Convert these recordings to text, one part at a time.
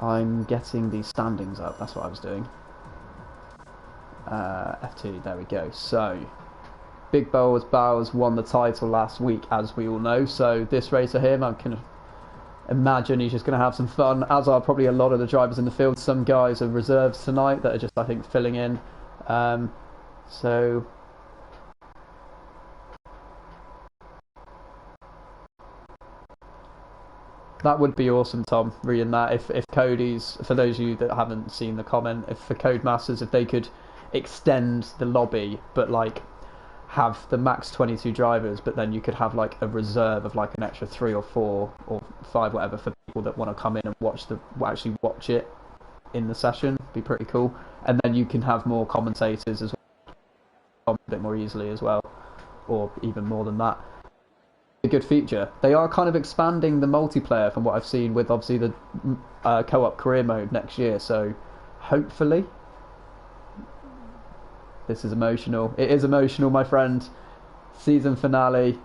I'm getting the standings up. That's what I was doing. F2, there we go. So, Big Bowers won the title last week, as we all know. So this race for him, I can imagine he's just going to have some fun, as are probably a lot of the drivers in the field. Some guys are reserves tonight that are just, I think, filling in. So that would be awesome, Tom, reading that. If Cody's, for those of you that haven't seen the comment, if for Codemasters, if they could extend the lobby, but like have the max 22 drivers, but then you could have like a reserve of like an extra 3 or 4 or 5, whatever, for people that want to come in and actually watch it in the session. Be pretty cool. And then you can have more commentators as well, a bit more easily as well, or even more than that. A good feature. They are kind of expanding the multiplayer from what I've seen, with obviously the co-op career mode next year, so hopefully. This is emotional. It is emotional, my friend. Season finale.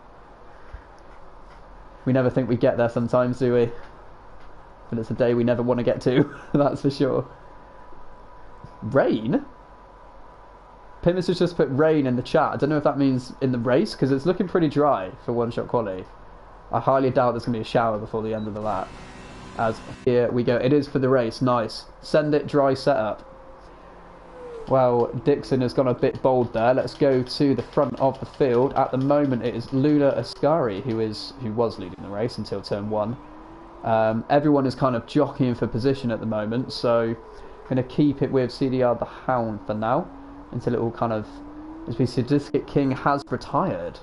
We never think we get there sometimes, do we? But it's a day we never want to get to, that's for sure. Rain? Pimus has just put rain in the chat. I don't know if that means in the race, because it's looking pretty dry for one-shot quali. I highly doubt there's going to be a shower before the end of the lap. As here we go. It is for the race. Nice. Send it dry setup. Well, Dixon has gone a bit bold there. Let's go to the front of the field. At the moment, it is Luna Ascari who was leading the race until turn 1. Everyone is kind of jockeying for position at the moment, so I'm going to keep it with CDR the Hound for now, until it all kind of, as we see, Sadistic King has retired.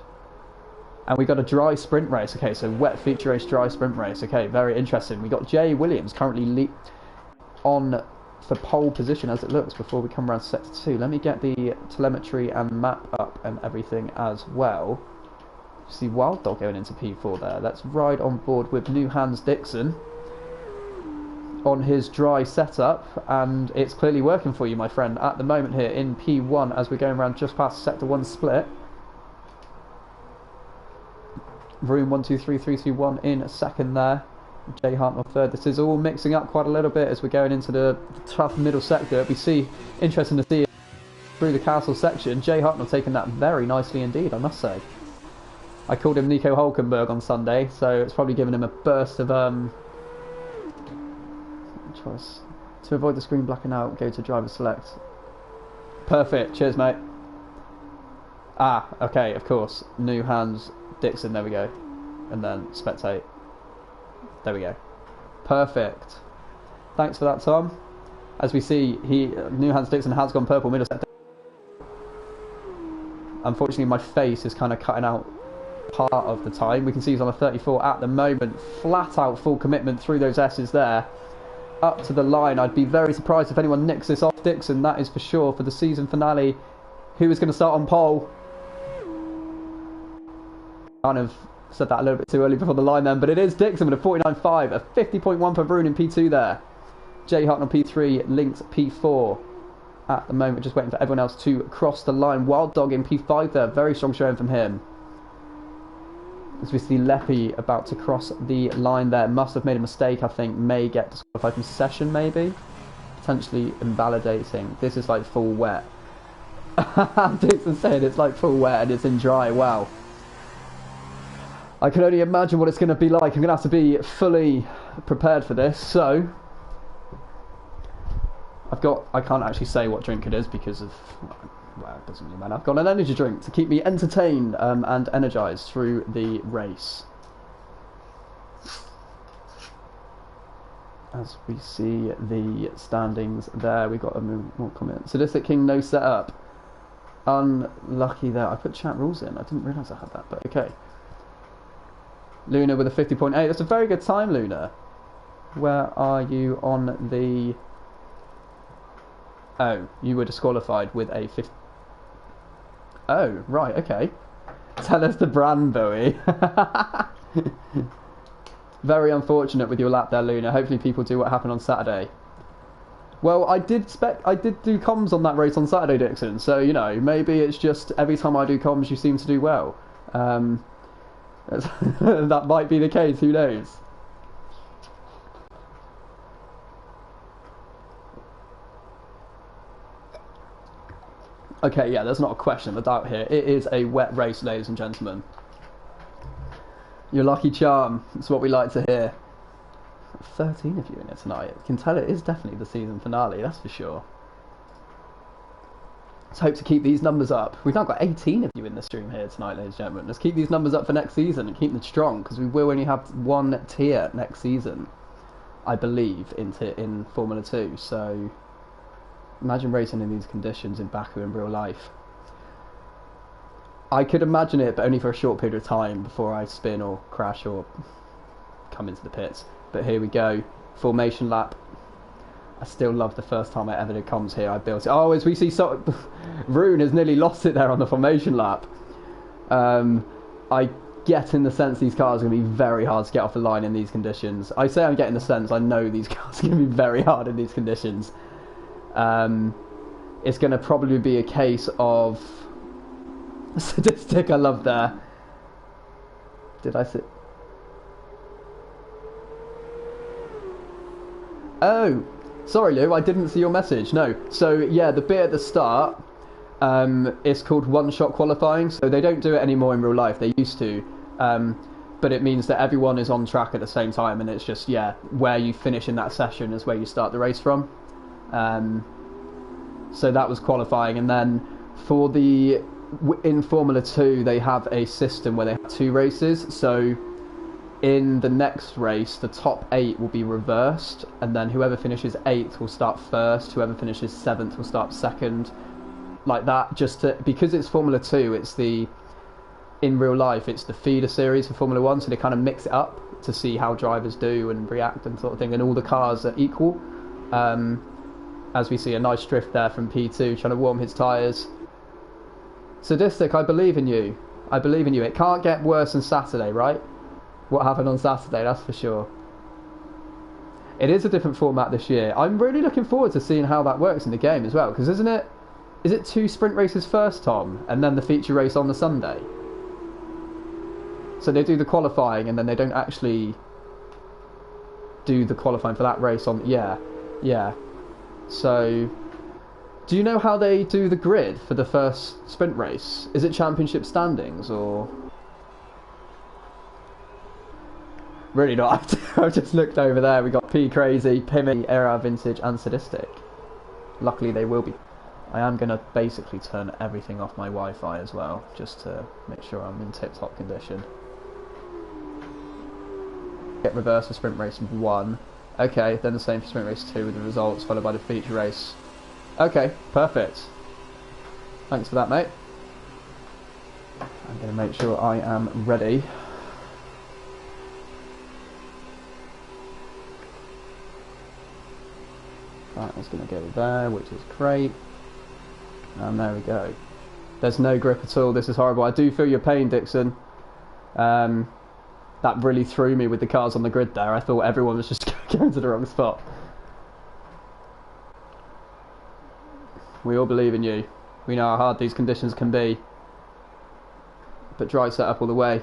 And we got a dry sprint race. Okay, so wet feature race, dry sprint race. Okay, very interesting. We got Jay Williams currently on for pole position as it looks before we come around to sector 2. Let me get the telemetry and map up and everything as well. See Wild Dog going into P4 there. Let's ride on board with New Hans Dixon on his dry setup, and it's clearly working for you, my friend, at the moment here in P1 as we're going around just past sector 1 split. Room 1, 2, 3, 3, 2, 1 in second there. Jay Hartnell third. This is all mixing up quite a little bit as we're going into the tough middle sector. We see, interesting to see through the castle section, Jay Hartnell taking that very nicely indeed, I must say. I called him Nico Hulkenberg on Sunday, so it's probably given him a burst of choice. To avoid the screen blacking out, go to driver select. Perfect. Cheers, mate. Ah, okay, of course. New Hans Dixon, there we go. And then spectate. There we go. Perfect. Thanks for that, Tom. As we see, New Hans Dixon has gone purple middle sector. Unfortunately, my face is kind of cutting out part of the time. We can see he's on a 34 at the moment. Flat out full commitment through those S's there. Up to the line. I'd be very surprised if anyone nicks this off Dixon, that is for sure, for the season finale. Who is going to start on pole? Kind of said that a little bit too early before the line then, but it is Dixon with a 49.5, a 50.1 for Vroon in P2 there. Jay Hartnell P3, Lynx P4 at the moment, just waiting for everyone else to cross the line. Wild Dog in P5 there, very strong showing from him. As we see Leppy about to cross the line there, must have made a mistake, I think, may get disqualified from session maybe, potentially invalidating. This is like full wet. Dixon saying it's like full wet and it's in dry. Wow. I can only imagine what it's going to be like. I'm going to have to be fully prepared for this. So, I can't actually say what drink it is because of, well, it doesn't really matter. I've got an energy drink to keep me entertained and energised through the race. As we see the standings there, we've got a more comment. Sadistic King, no setup. Unlucky there. I put chat rules in. I didn't realise I had that, but okay. Luna with a 50.8. That's a very good time, Luna. Where are you on the... Oh, you were disqualified with a 50... Oh, right, okay. Tell us the brand, Bowie. Very unfortunate with your lap there, Luna. Hopefully people do what happened on Saturday. Well, I did do comms on that race on Saturday, Dixon. So, you know, maybe it's just every time I do comms, you seem to do well. That might be the case, who knows. Okay, yeah, there's not a question of a doubt here. It is a wet race, ladies and gentlemen. Your lucky charm. It's what we like to hear. 13 of you in it tonight. You can tell it is definitely the season finale, that's for sure. Let's hope to keep these numbers up. We've now got 18 of you in the stream here tonight, ladies and gentlemen. Let's keep these numbers up for next season and keep them strong, because we will only have one tier next season, I believe, in Formula 2. So imagine racing in these conditions in Baku in real life. I could imagine it, but only for a short period of time before I spin or crash or come into the pits. But here we go, formation lap. I still love the first time I ever did comms here. I built it. Oh, as we see, Rune has nearly lost it there on the formation lap. I get in the sense these cars are going to be very hard to get off the line in these conditions. I say I'm getting the sense, I know these cars are going to be very hard in these conditions. It's going to probably be a case of sadistic. I love there. Did I say? Oh, sorry Lou, I didn't see your message. No. So yeah, the bit at the start is called one-shot qualifying. So they don't do it anymore in real life. They used to. But it means that everyone is on track at the same time, and it's just, yeah, where you finish in that session is where you start the race from. So that was qualifying, and then for in Formula 2 they have a system where they have 2 races. So in the next race, the top 8 will be reversed, and then whoever finishes 8th will start first, whoever finishes 7th will start second, like that, because it's Formula 2, in real life it's the feeder series for Formula 1, so they kind of mix it up to see how drivers do and react and sort of thing, and all the cars are equal. As we see a nice drift there from P2 trying to warm his tyres. Sadistic, I believe in you. I believe in you. It can't get worse than Saturday, right? What happened on Saturday, that's for sure. It is a different format this year. I'm really looking forward to seeing how that works in the game as well, because is it 2 sprint races first, Tom, and then the feature race on the Sunday? So they do the qualifying and then they don't actually do the qualifying for that race on... Yeah. So do you know how they do the grid for the first sprint race? Is it championship standings or... Really not. I've just looked over there. We got P Crazy, Pimmy, Era Vintage, and Sadistic. Luckily, they will be. I am going to basically turn everything off my Wi-Fi as well, just to make sure I'm in tip-top condition. Get reverse for sprint race 1. Okay, then the same for sprint race 2 with the results, followed by the feature race. Okay, perfect. Thanks for that, mate. I'm going to make sure I am ready. That is going to go there, which is great. And there we go. There's no grip at all. This is horrible. I do feel your pain, Dixon. That really threw me with the cars on the grid there. I thought everyone was just going to the wrong spot. We all believe in you. We know how hard these conditions can be. But dry setup all the way.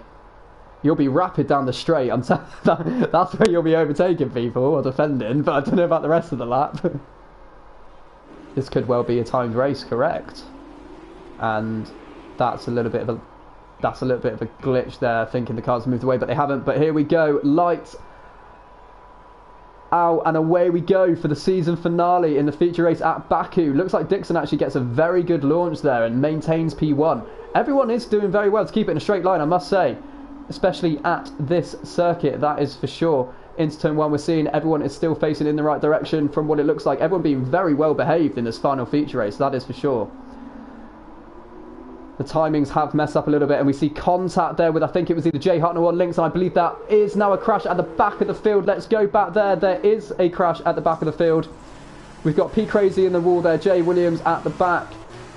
You'll be rapid down the straight. That's where you'll be overtaking people or defending, but I don't know about the rest of the lap. This could well be a timed race, correct? And that's a little bit of a glitch there, thinking the cars moved away, but they haven't. But here we go, lights out, and away we go for the season finale in the feature race at Baku. Looks like Dixon actually gets a very good launch there and maintains P1. Everyone is doing very well to keep it in a straight line, I must say. Especially at this circuit, that is for sure. Into turn 1, we're seeing everyone is still facing in the right direction from what it looks like. Everyone being very well behaved in this final feature race, that is for sure. The timings have messed up a little bit, and we see contact there with, I think it was either Jay Hartnell or Lynx, and I believe that is now a crash at the back of the field. Let's go back there. There is a crash at the back of the field. We've got P Crazy in the wall there, Jay Williams at the back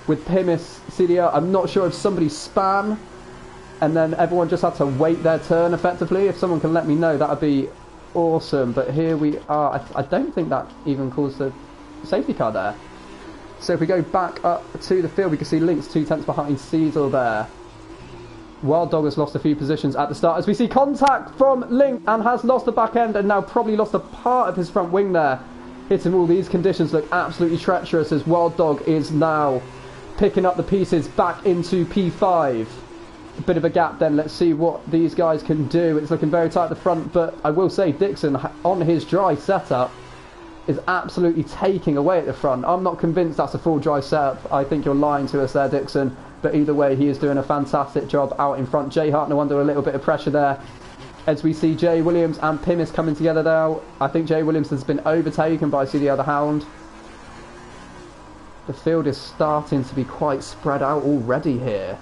with Pimis, CDR. I'm not sure if somebody span, and then everyone just had to wait their turn effectively. If someone can let me know, that would be awesome. But here we are. I don't think that even caused the safety car there. So if we go back up to the field, we can see Lynx 2 tenths behind Cecil there. Wild Dog has lost a few positions at the start as we see contact from Lynx and has lost the back end and now probably lost a part of his front wing there. Hitting all these conditions look absolutely treacherous as Wild Dog is now picking up the pieces back into P5. A bit of a gap then. Let's see what these guys can do. It's looking very tight at the front, but I will say Dixon on his dry setup is absolutely taking away at the front. I'm not convinced that's a full dry setup. I think you're lying to us there, Dixon. But either way, he is doing a fantastic job out in front. Jay Hartnell under a little bit of pressure there. As we see Jay Williams and Pimis coming together now. I think Jay Williams has been overtaken by the other Hound. The field is starting to be quite spread out already here.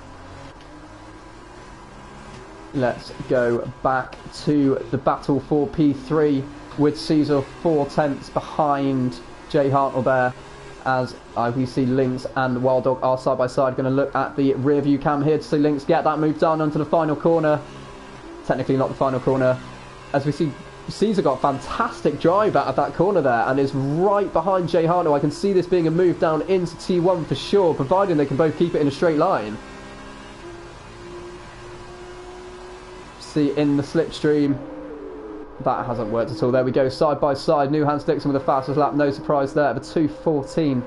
Let's go back to the battle for P3 with Caesar 4/10 behind Jay Hartnell there. As we see Lynx and Wild Dog are side by side. Going to look at the rear view cam here to see Lynx get that move done onto the final corner. Technically not the final corner. As we see Caesar got a fantastic drive out of that corner there and is right behind Jay Hartnell. I can see this being a move down into T1 for sure, providing they can both keep it in a straight line. See in the slipstream. That hasn't worked at all. There we go, side by side. New Hans Dixon with the fastest lap, no surprise there. But 2:14.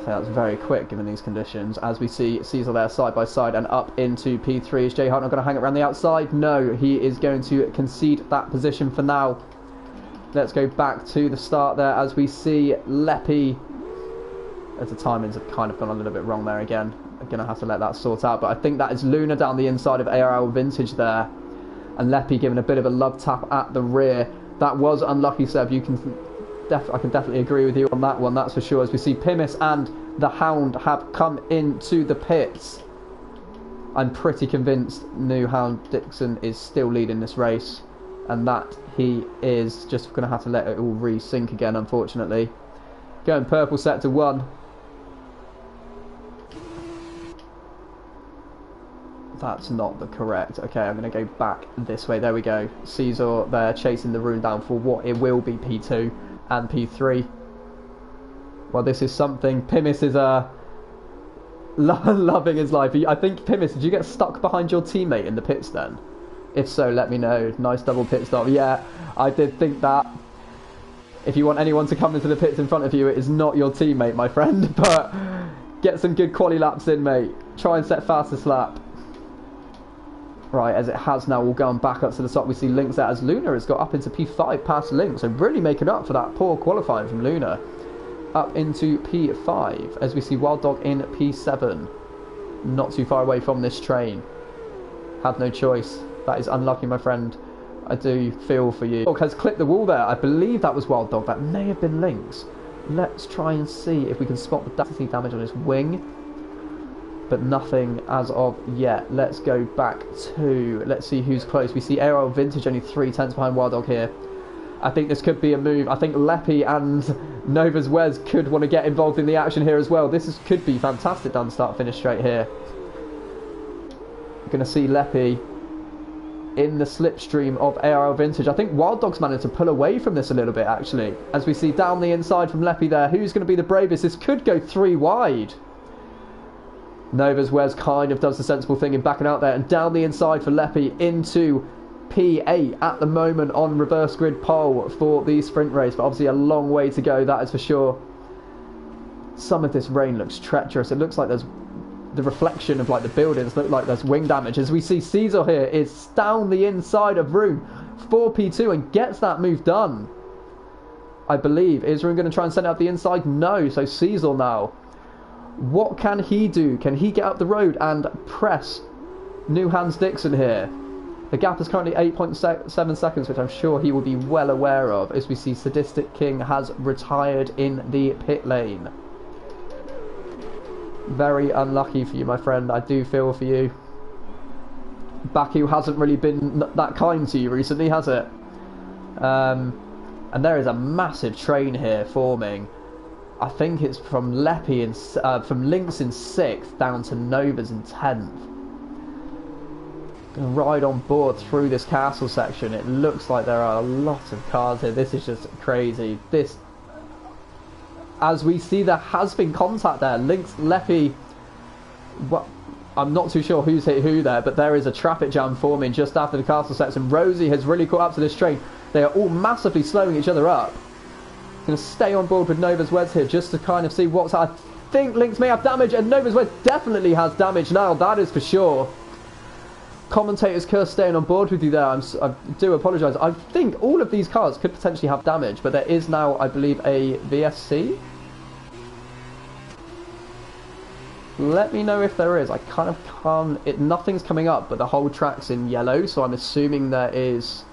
So that's very quick given these conditions. As we see Caesar there side by side and up into P3. Is Jay Hartnell going to hang it around the outside? No, he is going to concede that position for now. Let's go back to the start there as we see Leppy. As the timings have kind of gone a little bit wrong there again. I'm going to have to let that sort out. But I think that is Luna down the inside of ARL Vintage there. And Leppy giving a bit of a love tap at the rear. That was unlucky, Seb. I can definitely agree with you on that one, that's for sure. As we see Pimis and the Hound have come into the pits. I'm pretty convinced New Hound Dixon is still leading this race. And that he is. Just going to have to let it all re-sync again, unfortunately. Going purple sector 1. That's not the correct. Okay, I'm going to go back this way. There we go. Caesar there chasing the rune down for what it will be P2 and P3. Well, this is something. Pimis is loving his life. I think, Pimis, did you get stuck behind your teammate in the pits then? If so, let me know. Nice double pit stop. Yeah, I did think that. If you want anyone to come into the pits in front of you, it is not your teammate, my friend. But get some good quali laps in, mate. Try and set fastest lap. Right, as it has now, we'll go on back up to the top. We see Lynx there as Luna has got up into P5 past Lynx. So really making up for that poor qualifying from Luna. Up into P5 as we see Wild Dog in P7. Not too far away from this train. Had no choice. That is unlucky, my friend. I do feel for you. Dog has clipped the wall there. I believe that was Wild Dog. That may have been Lynx. Let's try and see if we can spot the damage on his wing. But nothing as of yet. Let's go back to... Let's see who's close. We see ARL Vintage only 3/10 behind Wild Dog here. I think this could be a move. I think Leppy and Nova's Wes could want to get involved in the action here as well. Could be fantastic down start finish straight here. We're going to see Leppy in the slipstream of ARL Vintage. I think Wild Dog's managed to pull away from this a little bit actually. As we see down the inside from Leppy there. Who's going to be the bravest? This could go 3 wide. Nova's Wes kind of does the sensible thing in backing out there, and down the inside for Leppy into P8 at the moment on reverse grid pole for the sprint race, but obviously a long way to go, that is for sure. Some of this rain looks treacherous. It looks like there's the reflection of like the buildings, look like there's wing damage. As we see Caesar here is down the inside of Rune for P2 and gets that move done, I believe. Is Rune going to try and send it up the inside? No, so Caesar now. What can he do? Can he get up the road and press New Hans Dixon here? The gap is currently 8.7 seconds, which I'm sure he will be well aware of, as we see Sadistic King has retired in the pit lane. Very unlucky for you, my friend. I do feel for you. Baku hasn't really been that kind to you recently, has it? And there is a massive train here forming. I think it's from Leppy and from Lynx in 6th down to Nova's in 10th. Gonna ride on board through this castle section. It looks like there are a lot of cars here. This is just crazy. This, as we see, there has been contact there. Lynx, Leppy. Well, I'm not too sure who's hit who there, but there is a traffic jam forming just after the castle section. Rosie has really caught up to this train. They are all massively slowing each other up. Going to stay on board with Nova's Wes here just to kind of see what's... I think Lynx may have damage, and Nova's West definitely has damage now, that is for sure. Commentators curse staying on board with you there. I do apologise. I think all of these cars could potentially have damage, but there is now, I believe, a VSC. Let me know if there is. I kind of can't... nothing's coming up, but the whole track's in yellow, so I'm assuming there is...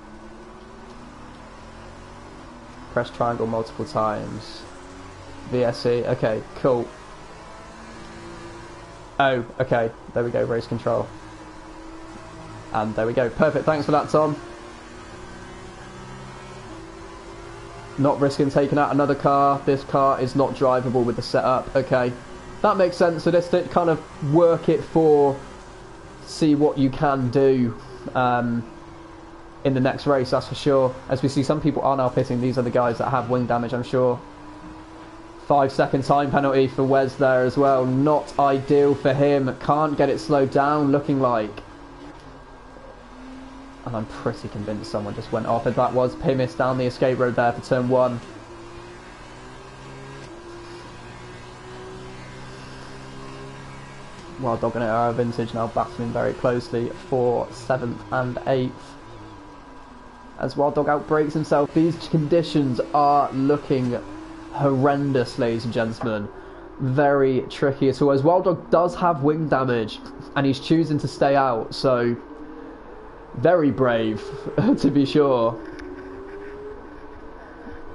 Press triangle multiple times. VSC. Okay, cool. Oh, okay. There we go. Race control. And there we go. Perfect. Thanks for that, Tom. Not risking taking out another car. This car is not drivable with the setup. Okay. That makes sense. So just to kind of work it for... see what you can do in the next race, that's for sure. As we see, some people are now pitting. These are the guys that have wing damage, I'm sure. 5-second time penalty for Wes there as well. Not ideal for him. Can't get it slowed down, looking like. And I'm pretty convinced someone just went off. If that was Pimis down the escape road there for turn 1. Wild Dog and Aero Vintage now battling very closely for 7th and 8th. As Wild Dog outbreaks himself, these conditions are looking horrendous, ladies and gentlemen. Very tricky at all. As Wild Dog does have wing damage, and he's choosing to stay out, so very brave, to be sure.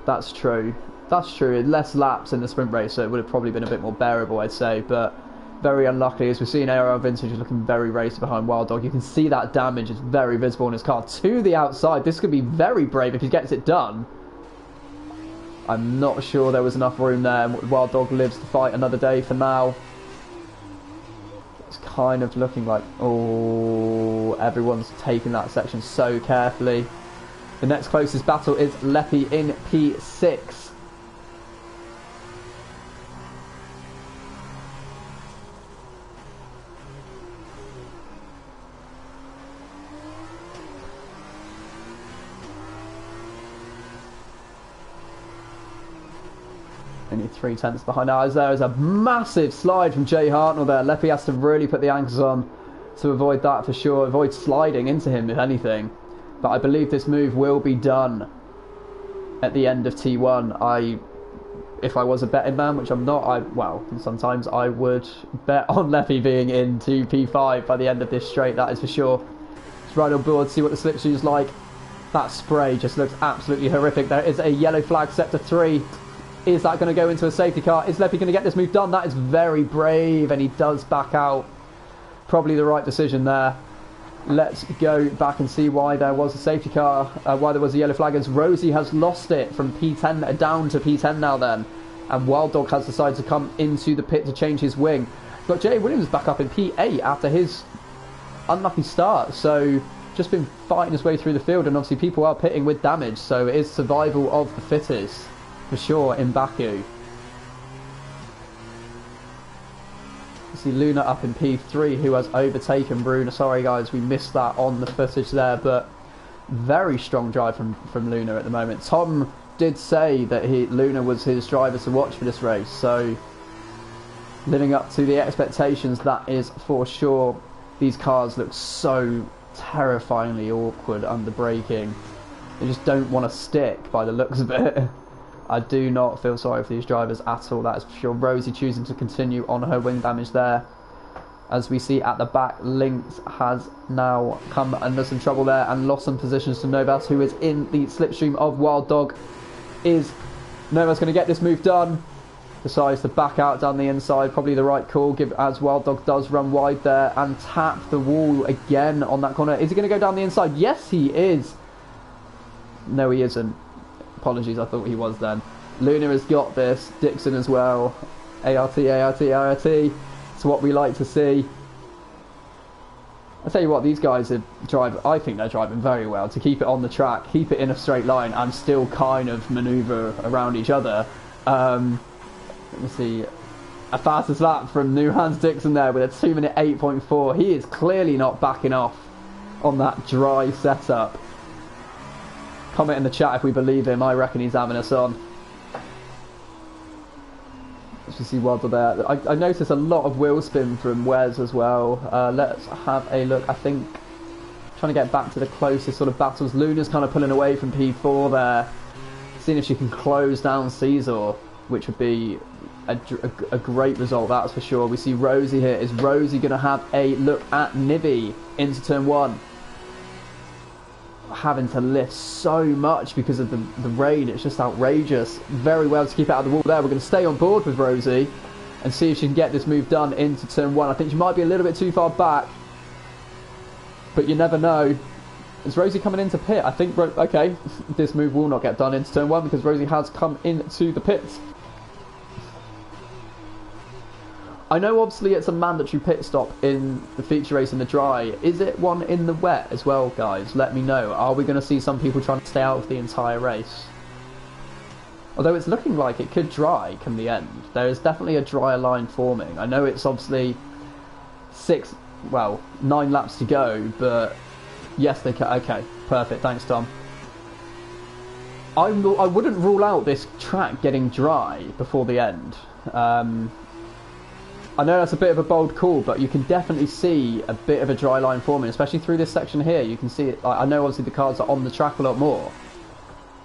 That's true. That's true. Less laps in the sprint race, so it would have probably been a bit more bearable, I'd say, but very unlucky. As we've seen, Aero Vintage is looking very racy behind Wild Dog. You can see that damage is very visible in his car to the outside. This could be very brave if he gets it done. I'm not sure there was enough room there. Wild Dog lives to fight another day for now. It's kind of looking like, oh, everyone's taking that section so carefully. The next closest battle is Leppy in P6. Only 3/10 behind ours. There is a massive slide from Jay Hartnell there. Leppy has to really put the anchors on to avoid that for sure. Avoid sliding into him, if anything. But I believe this move will be done at the end of T1. If I was a betting man, which I'm not, well, sometimes I would bet on Leppy being into P5 by the end of this straight, that is for sure. Let's ride on board, see what the slipstream's like. That spray just looks absolutely horrific. There is a yellow flag, sector 3. Is that going to go into a safety car? Is Leppy going to get this move done? That is very brave, and he does back out. Probably the right decision there. Let's go back and see why there was a safety car, why there was a yellow flag, as Rosie has lost it from P10 down to P10 now then. And Wild Dog has decided to come into the pit to change his wing. Got Jay Williams back up in P8 after his unlucky start. So just been fighting his way through the field, and obviously people are pitting with damage. So it is survival of the fittest. For sure in Baku. You see Luna up in P3, who has overtaken Bruno. Sorry guys, we missed that on the footage there, but very strong drive from Luna at the moment. Tom did say that Luna was his driver to watch for this race, so living up to the expectations, that is for sure. These cars look so terrifyingly awkward under braking. They just don't want to stick by the looks of it. I do not feel sorry for these drivers at all, that is for sure. Rosie choosing to continue on her wing damage there. As we see at the back, Lynx has now come under some trouble there and lost some positions to Novas, who is in the slipstream of Wild Dog. Is Novas going to get this move done? Decides to back out down the inside, probably the right call, as Wild Dog does run wide there and tap the wall again on that corner. Is he going to go down the inside? Yes, he is. No, he isn't. Apologies, I thought he was then. Luna has got this. Dixon as well. ART, ART, ART. It's what we like to see. I tell you what, these guys are I think they're driving very well to keep it on the track, keep it in a straight line, and still kind of manoeuvre around each other. Let me see. A fastest lap from New Hans Dixon there with a 2-minute 8.4. He is clearly not backing off on that dry setup. Comment in the chat if we believe him. I reckon he's having us on. You see Waddle there. I noticed a lot of wheel spin from Wes as well. Let's have a look. I think trying to get back to the closest sort of battles. Luna's kind of pulling away from P4 there. Seeing if she can close down Caesar, which would be a great result, that's for sure. We see Rosie here. Is Rosie going to have a look at Nivi into turn 1? Having to lift so much because of the rain, it's just outrageous. Very well to keep out of the wall there. We're going to stay on board with Rosie and see if she can get this move done into turn 1. I think she might be a little bit too far back, but you never know. Is Rosie coming into pit? I think, okay, this move will not get done into turn 1 because Rosie has come into the pits. I know obviously it's a mandatory pit stop in the feature race in the dry. Is it one in the wet as well, guys? Let me know. Are we going to see some people trying to stay out of the entire race? Although it's looking like it could dry come the end. There is definitely a drier line forming. I know it's obviously 9 laps to go, but yes, they can. Okay, perfect. Thanks, Tom. I wouldn't rule out this track getting dry before the end. I know that's a bit of a bold call, but you can definitely see a bit of a dry line forming, especially through this section here. You can see it. I know obviously the cars are on the track a lot more,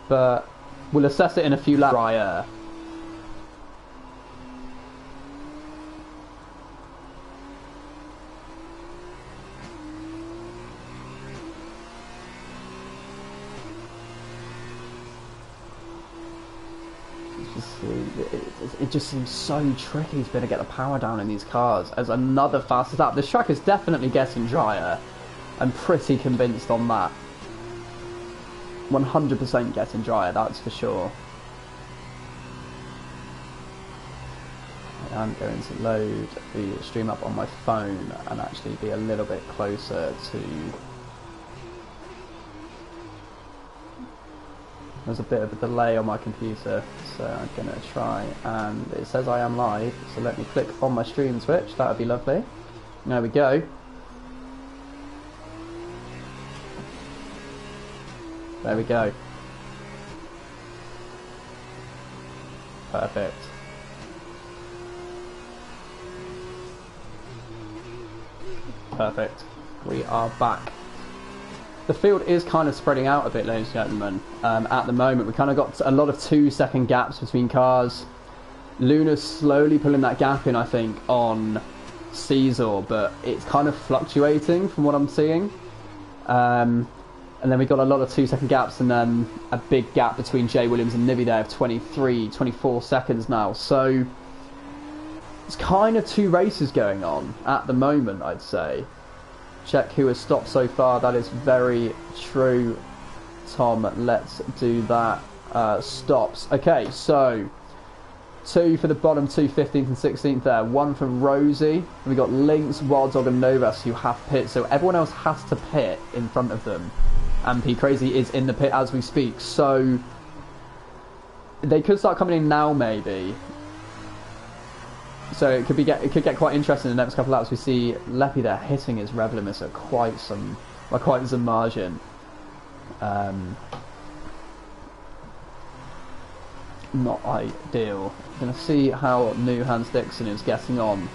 but we'll assess it in a few laps. Drier. It just seems so tricky to be able to get the power down in these cars. As another fastest lap. This track is definitely getting drier. I'm pretty convinced on that. 100% getting drier, that's for sure. I'm going to load the stream up on my phone and actually be a little bit closer to... There's a bit of a delay on my computer, so I'm going to try, and it says I am live, so let me click on my stream switch. That would be lovely. There we go. There we go. Perfect. Perfect. We are back. The field is kind of spreading out a bit, ladies and gentlemen. At the moment, we kind of got a lot of 2-second gaps between cars. Luna's slowly pulling that gap in, I think, on Caesar, but it's kind of fluctuating from what I'm seeing. And then we got a lot of 2-second gaps, and then a big gap between Jay Williams and Nivi there of 23, 24 seconds now. So it's kind of 2 races going on at the moment, I'd say. Check who has stopped so far. That is very true, Tom. Let's do that. Stops. Okay, so 2 for the bottom 2, 15th and 16th there. 1 from Rosie. And we got Lynx, Wild Dog and Novas who have pit. So everyone else has to pit in front of them. And P Crazy is in the pit as we speak. So they could start coming in now, maybe. So it could get quite interesting in the next couple of laps. We see Leppy there hitting his rev limits at quite some margin. Not ideal. Going to see how new Hans Dixon is getting on.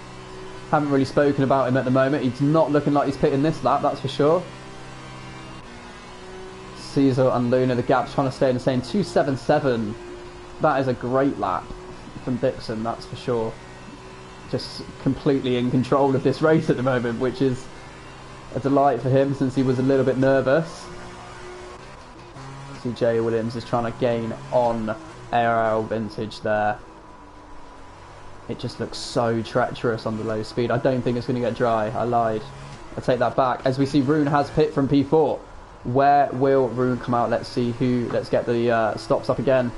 Haven't really spoken about him at the moment. He's not looking like he's pitting this lap, that's for sure. Caesar and Luna, the gap's trying to stay in the same 2.77. That is a great lap from Dixon, that's for sure. Just completely in control of this race at the moment, which is a delight for him since he was a little bit nervous. See Jay Williams is trying to gain on ARL Vintage there. It just looks so treacherous on the low speed. I don't think it's going to get dry. I lied. I take that back. As we see Rune has pit from P4. Where will Rune come out? Let's see who. Let's get the stops up again.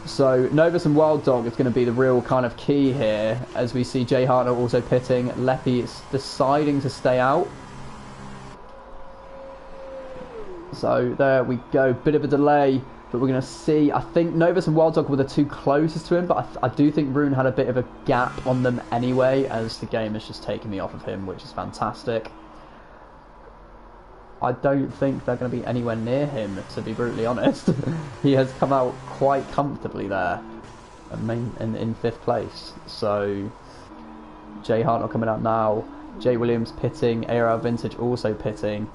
So Novus and Wild Dog is going to be the real kind of key here, as we see Jay Hartner also pitting. Leppy is deciding to stay out. So there we go, bit of a delay, but we're going to see. I think Novus and Wild Dog were the 2 closest to him, but I do think Rune had a bit of a gap on them anyway, as the game has just taken me off of him, which is fantastic. I don't think they're going to be anywhere near him, to be brutally honest. He has come out quite comfortably there. in 5th place. So Jay Hartnell coming out now. Jay Williams pitting. ARL Vintage also pitting.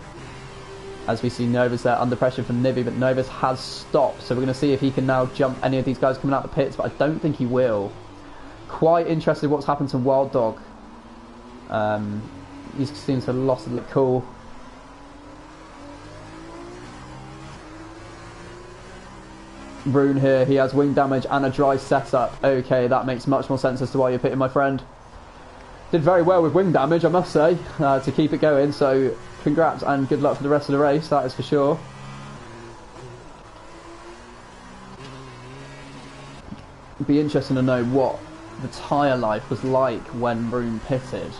As we see Novus there under pressure from Nivi, but Novus has stopped. So we're going to see if he can now jump any of these guys coming out the pits, but I don't think he will. Quite interested what's happened to Wild Dog. He seems to have lost a little cool. Rune here, he has wing damage and a dry setup. Okay, that makes much more sense as to why you're pitting, my friend. Did very well with wing damage, I must say, to keep it going. So congrats and good luck for the rest of the race, that is for sure. It'd be interesting to know what the tyre life was like when Rune pitted.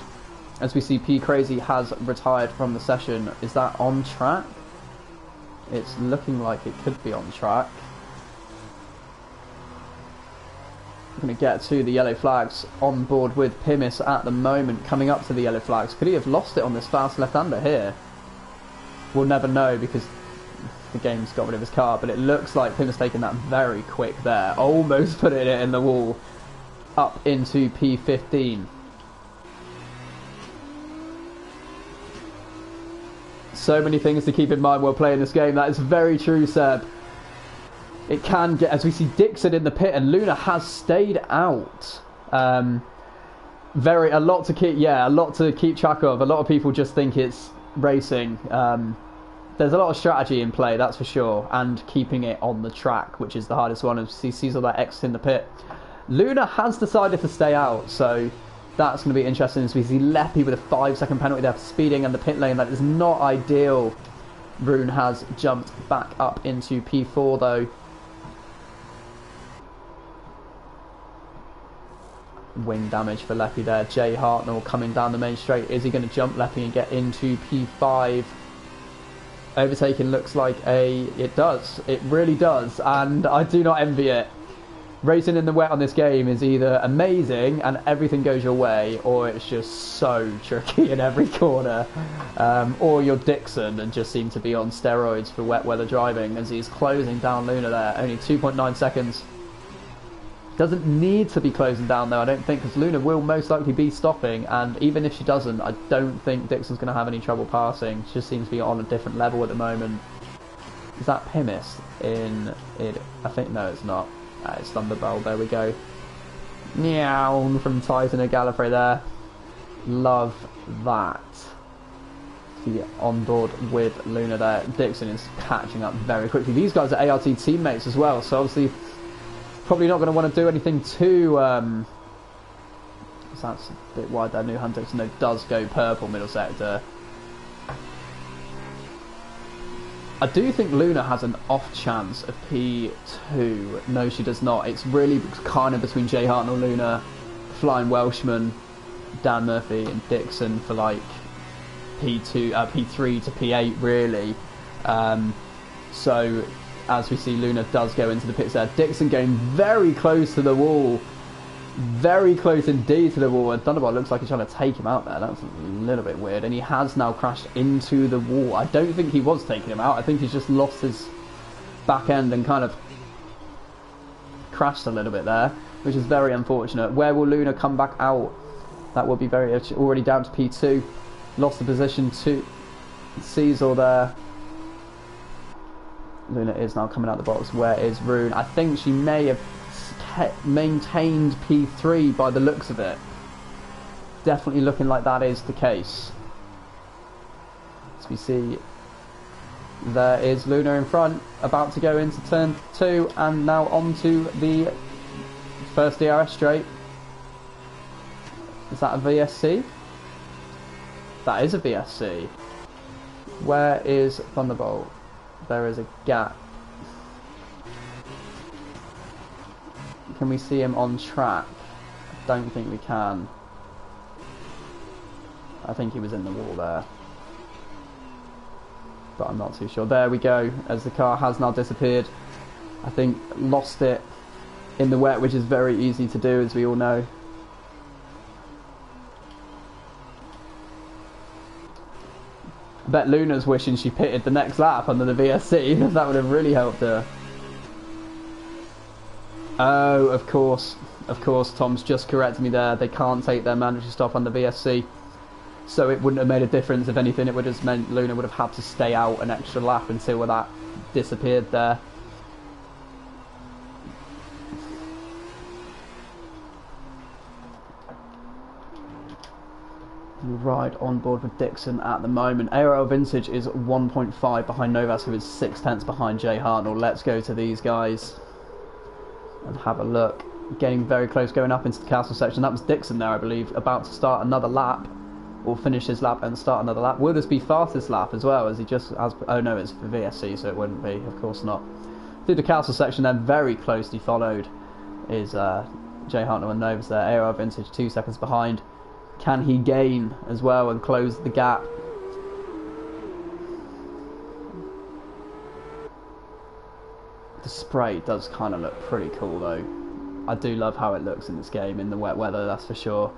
As we see, P Crazy has retired from the session. Is that on track? It's looking like it could be on track. We're going to get to the yellow flags on board with Pimis at the moment, coming up to the yellow flags. Could he have lost it on this fast left-hander here? We'll never know because the game's got rid of his car, but it looks like Pimis taking that very quick there. Almost putting it in the wall up into P15. So many things to keep in mind while playing this game. That is very true, Seb. It can get, as we see Dixon in the pit, and Luna has stayed out. A lot to keep track of. A lot of people just think it's racing. There's a lot of strategy in play, that's for sure, and keeping it on the track, which is the hardest one. As he sees all that X in the pit, Luna has decided to stay out, so that's going to be interesting. As we see Leppy with a 5-second penalty there for speeding, and the pit lane, that is not ideal. Rune has jumped back up into P4 though. Wing damage for Leppy there. Jay Hartnell coming down the main straight. Is he going to jump Leppy and get into P5? Overtaking looks like it does. It really does, and I do not envy it. Racing in the wet on this game is either amazing and everything goes your way, or it's just so tricky in every corner. Or you're Dixon and just seem to be on steroids for wet weather driving, as he's closing down Luna there. Only 2.9 seconds. Doesn't need to be closing down though, I don't think, because Luna will most likely be stopping, and even if she doesn't, I don't think Dixon's going to have any trouble passing. She just seems to be on a different level at the moment. Is that Pimis in it? I think, no, it's not. It's Thunderbolt, there we go. Meow from Titan and Gallifrey there. Love that. See, on board with Luna there. Dixon is catching up very quickly. These guys are ART teammates as well, so obviously probably not going to want to do anything too... so that's a bit wide there. New Hunter no, does go purple middle sector. I do think Luna has an off chance of P2. No, she does not. It's really kind of between Jay Hartnell, Luna, Flying Welshman, Dan Murphy and Dixon for like P3 to P8 really. So as we see, Luna does go into the pits there. Dixon going very close to the wall. Very close indeed to the wall, and Thunderbolt looks like he's trying to take him out there. That's a little bit weird, and he has now crashed into the wall. I don't think he was taking him out. I think he's just lost his back end and kind of crashed a little bit there, which is very unfortunate. Where will Luna come back out? That will be very... already down to P2. Lost the position to Cecil there. Luna is now coming out the box. Where is Rune? I think she may have maintained P3 by the looks of it. Definitely looking like that is the case. As we see, there is Luna in front, about to go into turn 2, and now onto the first DRS straight. Is that a VSC? That is a VSC. Where is Thunderbolt? There is a gap. Can we see him on track? I don't think we can. I think he was in the wall there, but I'm not too sure. There we go, as the car has now disappeared. I think lost it in the wet, which is very easy to do, as we all know. I bet Luna's wishing she pitted the next lap under the VSC, because that would have really helped her. Oh, of course. Of course, Tom's just corrected me there. They can't take their mandatory stop on the VSC. So it wouldn't have made a difference. If anything, it would have just meant Luna would have had to stay out an extra lap until that disappeared there. Right on board with Dixon at the moment. ARL Vintage is 1.5 behind Novas, who is 6/10 behind Jay Hartnell. Let's go to these guys and have a look. Getting very close, going up into the castle section. That was Dixon there, I believe, about to start another lap, or finish his lap and start another lap. Will this be fastest lap as well, as he just has... Oh no, it's for VSC, so it wouldn't be, of course not. Through the castle section then, very closely followed is Jay Hartnell and Novas there. ARL Vintage 2 seconds behind. Can he gain as well and close the gap? The spray does kind of look pretty cool though. I do love how it looks in this game in the wet weather, that's for sure.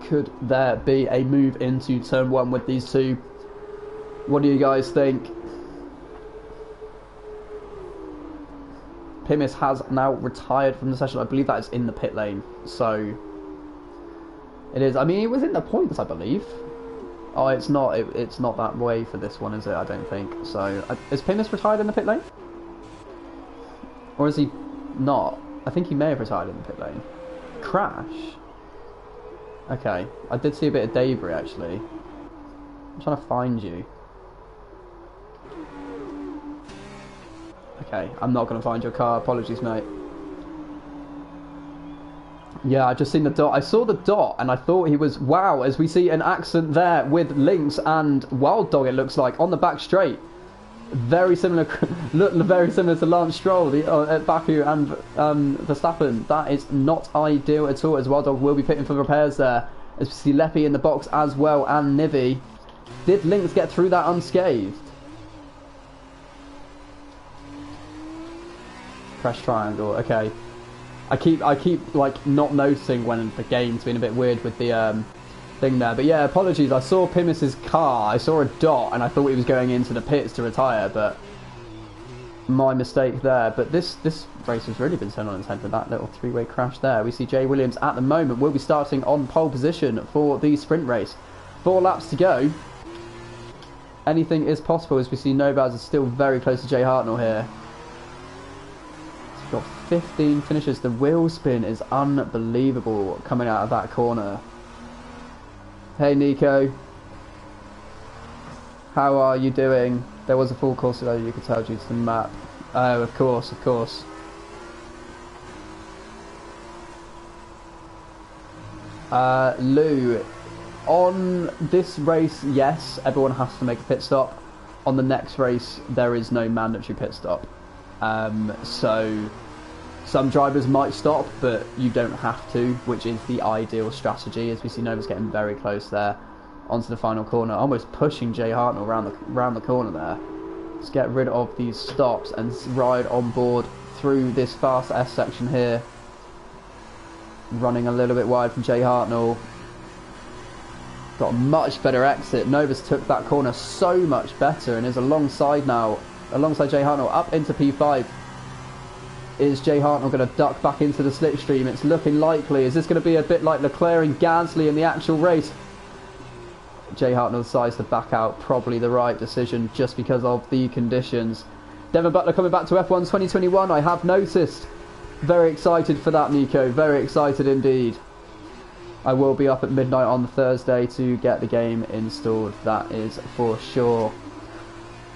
Could there be a move into turn 1 with these two? What do you guys think? Pimis has now retired from the session. I believe that is in the pit lane. So it is. I mean, it was in the points, I believe. Oh, it's not. It's not that way for this one, is it? I don't think. So is Pimis retired in the pit lane? Or is he not? I think he may have retired in the pit lane. Crash? Okay. I did see a bit of debris, actually. I'm trying to find you. Okay, I'm not going to find your car. Apologies, mate. Yeah, I just seen the dot. I saw the dot and I thought he was... Wow, as we see an accident there with Lynx and Wild Dog, it looks like, on the back straight. Very similar, look very similar to Lance Stroll at Baku and Verstappen. That is not ideal at all, as Wild Dog will be pitting for repairs there. As we see Leppy in the box as well, and Nivi. Did Lynx get through that unscathed? Press triangle, okay. I keep like not noticing when the game's been a bit weird with the thing there. But yeah, apologies. I saw Pimis's car. I saw a dot and I thought he was going into the pits to retire, but my mistake there. But this race has really been turned on its head with that little three-way crash there. We see Jay Williams at the moment will be starting on pole position for the sprint race. 4 laps to go. Anything is possible, as we see Novas is still very close to Jay Hartnell here. Got 15 finishes. The wheel spin is unbelievable coming out of that corner. Hey Nico, how are you doing? There was a full course today, you could tell due to the map. Oh, of course, of course. Lou, on this race, yes, everyone has to make a pit stop. On the next race, there is no mandatory pit stop. So some drivers might stop, but you don't have to, which is the ideal strategy. As we see Novas getting very close there onto the final corner, almost pushing Jay Hartnell around the corner there. Let's get rid of these stops and ride on board through this fast S section here. Running a little bit wide from Jay Hartnell. Got a much better exit. Novas took that corner so much better and is alongside now, alongside Jay Hartnell up into P5. Is Jay Hartnell going to duck back into the slipstream? It's looking likely. Is this going to be a bit like Leclerc and Gasly in the actual race? Jay Hartnell decides to back out. Probably the right decision just because of the conditions. Devon Butler coming back to F1 2021. I have noticed. Very excited for that, Nico. Very excited indeed. I will be up at midnight on Thursday to get the game installed. That is for sure.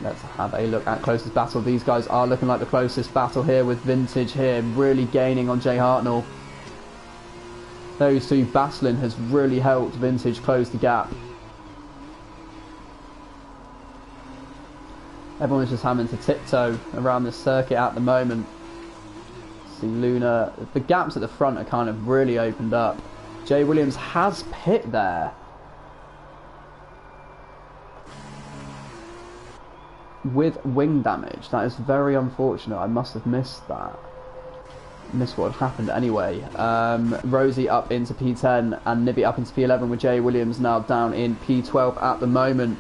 Let's have a look at closest battle. These guys are looking like the closest battle here, with Vintage here really gaining on Jay Hartnell. Those two battling has really helped Vintage close the gap. Everyone's just having to tiptoe around this circuit at the moment. See Luna, the gaps at the front are kind of really opened up. Jay Williams has pit there. With wing damage. That is very unfortunate. I must have missed that. missed what had happened anyway. Rosie up into P10 and Nibby up into P11 with Jay Williams now down in P12 at the moment.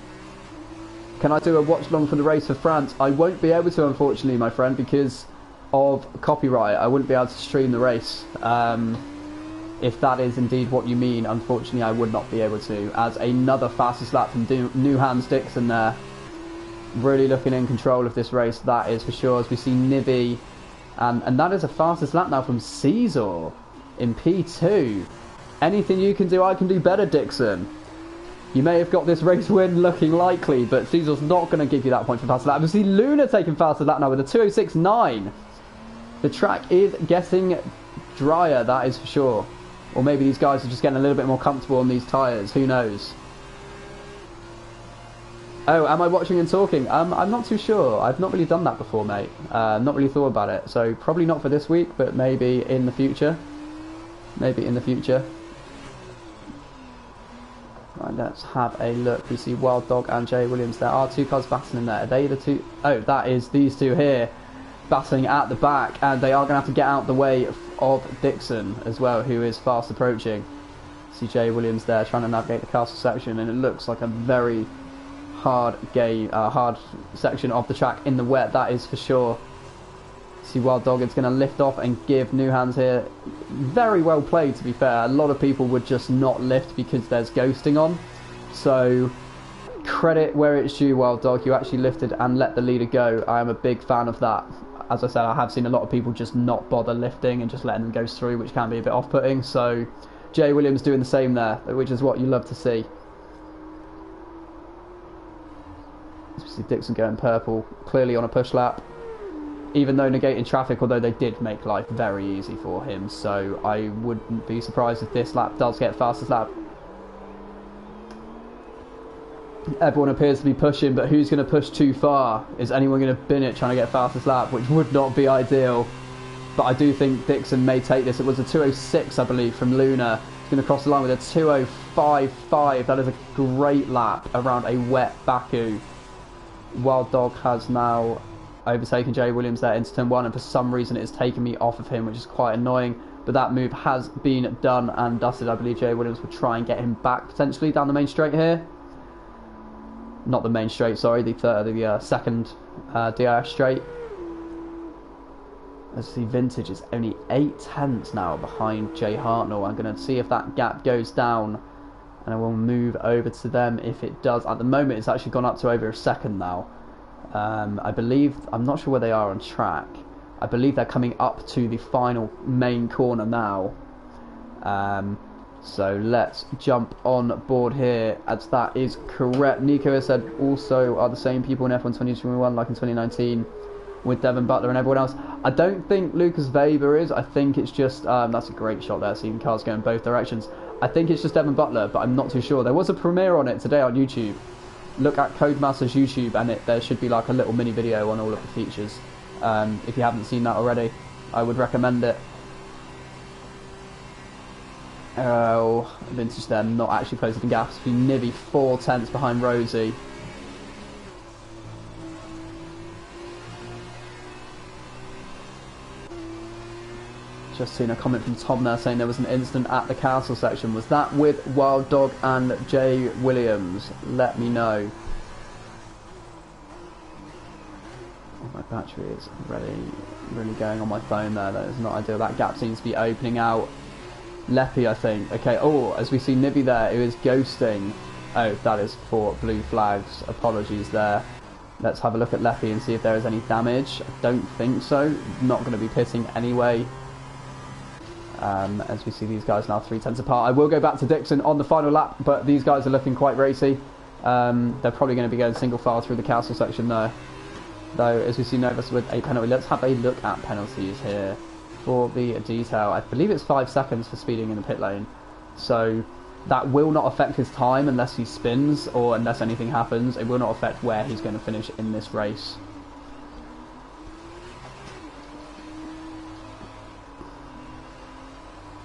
Can I do a watch long for the race for France? I won't be able to, unfortunately, my friend, because of copyright. I wouldn't be able to stream the race. If that is indeed what you mean, unfortunately I would not be able to. As another fastest lap from New Hans Dixon there. Really looking in control of this race, that is for sure. As we see Nibby, and that is a fastest lap now from Caesar in P2. Anything you can do, I can do better, Dixon. You may have got this race win looking likely, but Caesar's not going to give you that point for fastest lap. We see Luna taking fastest lap now with a 2:06.9. The track is getting drier, that is for sure. Or maybe these guys are just getting a little bit more comfortable on these tyres. Who knows? Oh, am I watching and talking? I'm not too sure. I've not really done that before, mate. Not really thought about it. So probably not for this week, but maybe in the future. Maybe in the future. Right, let's have a look. We see Wild Dog and Jay Williams. There are two cars battling in there. Are they the two? Oh, that is these two here battling at the back, and they are going to have to get out the way of Dixon as well, who is fast approaching. See Jay Williams there trying to navigate the castle section, and it looks like a very hard section of the track in the wet, that is for sure. See Wild Dog is going to lift off and give New Hands here. Very well played, to be fair. A lot of people would just not lift because there's ghosting on. So credit where it's due, Wild Dog. You actually lifted and let the leader go. I am a big fan of that. As I said, I have seen a lot of people just not bother lifting and just letting them go through, which can be a bit off-putting. So Jay Williams doing the same there, which is what you love to see. As we see Dixon going purple, clearly on a push lap. Even though negating traffic, although they did make life very easy for him. So I wouldn't be surprised if this lap does get fastest lap. Everyone appears to be pushing, but who's going to push too far? Is anyone going to bin it trying to get fastest lap, which would not be ideal. But I do think Dixon may take this. It was a 2:06, I believe, from Luna. He's going to cross the line with a 2:05.5. That is a great lap around a wet Baku. Wild Dog has now overtaken Jay Williams there into turn 1, and for some reason it has taken me off of him, which is quite annoying. But that move has been done and dusted. I believe Jay Williams will try and get him back potentially down the main straight here. Not the main straight, sorry, the second DRS straight. As the Vintage is only 8/10 now behind Jay Hartnell. I'm going to see if that gap goes down, and I will move over to them if it does. At the moment, it's actually gone up to over a second now. I believe, I'm not sure where they are on track. I believe they're coming up to the final main corner now. So let's jump on board here, as that is correct. Nico has said also are the same people in F1 2021 like in 2019 with Devon Butler and everyone else. I don't think Lucas Weber is. I think it's just, that's a great shot there, seeing cars going both directions. I think it's just Devon Butler, but I'm not too sure. There was a premiere on it today on YouTube. Look at Codemasters YouTube, and there should be like a little mini video on all of the features. If you haven't seen that already, I would recommend it. Oh, Vintage there, not actually closing the gaps. Be nearly 4/10 behind Rosie. Just seen a comment from Tom there saying there was an incident at the castle section. Was that with Wild Dog and Jay Williams? Let me know. Oh, my battery is really going on my phone there. That is not ideal. That gap seems to be opening out. Leppy, I think. Okay, oh, as we see Nibby there, who is ghosting. Oh, that is for blue flags. Apologies there. Let's have a look at Leppy and see if there is any damage. I don't think so. Not going to be pitting anyway. As we see these guys now 3/10 apart. I will go back to Dixon on the final lap, but these guys are looking quite racy. They're probably going to be going single file through the castle section though. As we see Novus with a penalty. Let's have a look at penalties here. For the detail, I believe it's 5 seconds for speeding in the pit lane, so that will not affect his time unless he spins or unless anything happens. It will not affect where he's going to finish in this race.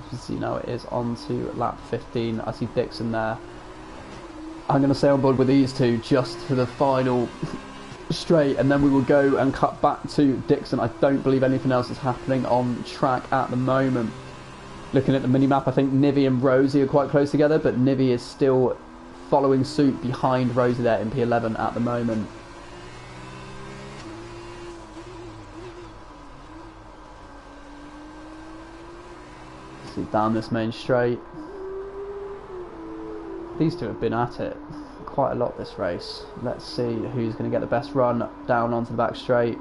As you see now, it is on to lap 15. I see Dixon there. I'm going to stay on board with these two just for the final straight, and then we will go and cut back to Dixon. I don't believe anything else is happening on track at the moment. Looking at the mini-map, I think Nivy and Rosie are quite close together, but Nivy is still following suit behind Rosie there in P11 at the moment. See, down this main straight. These two have been at it quite a lot this race. Let's see who's going to get the best run down onto the back straight.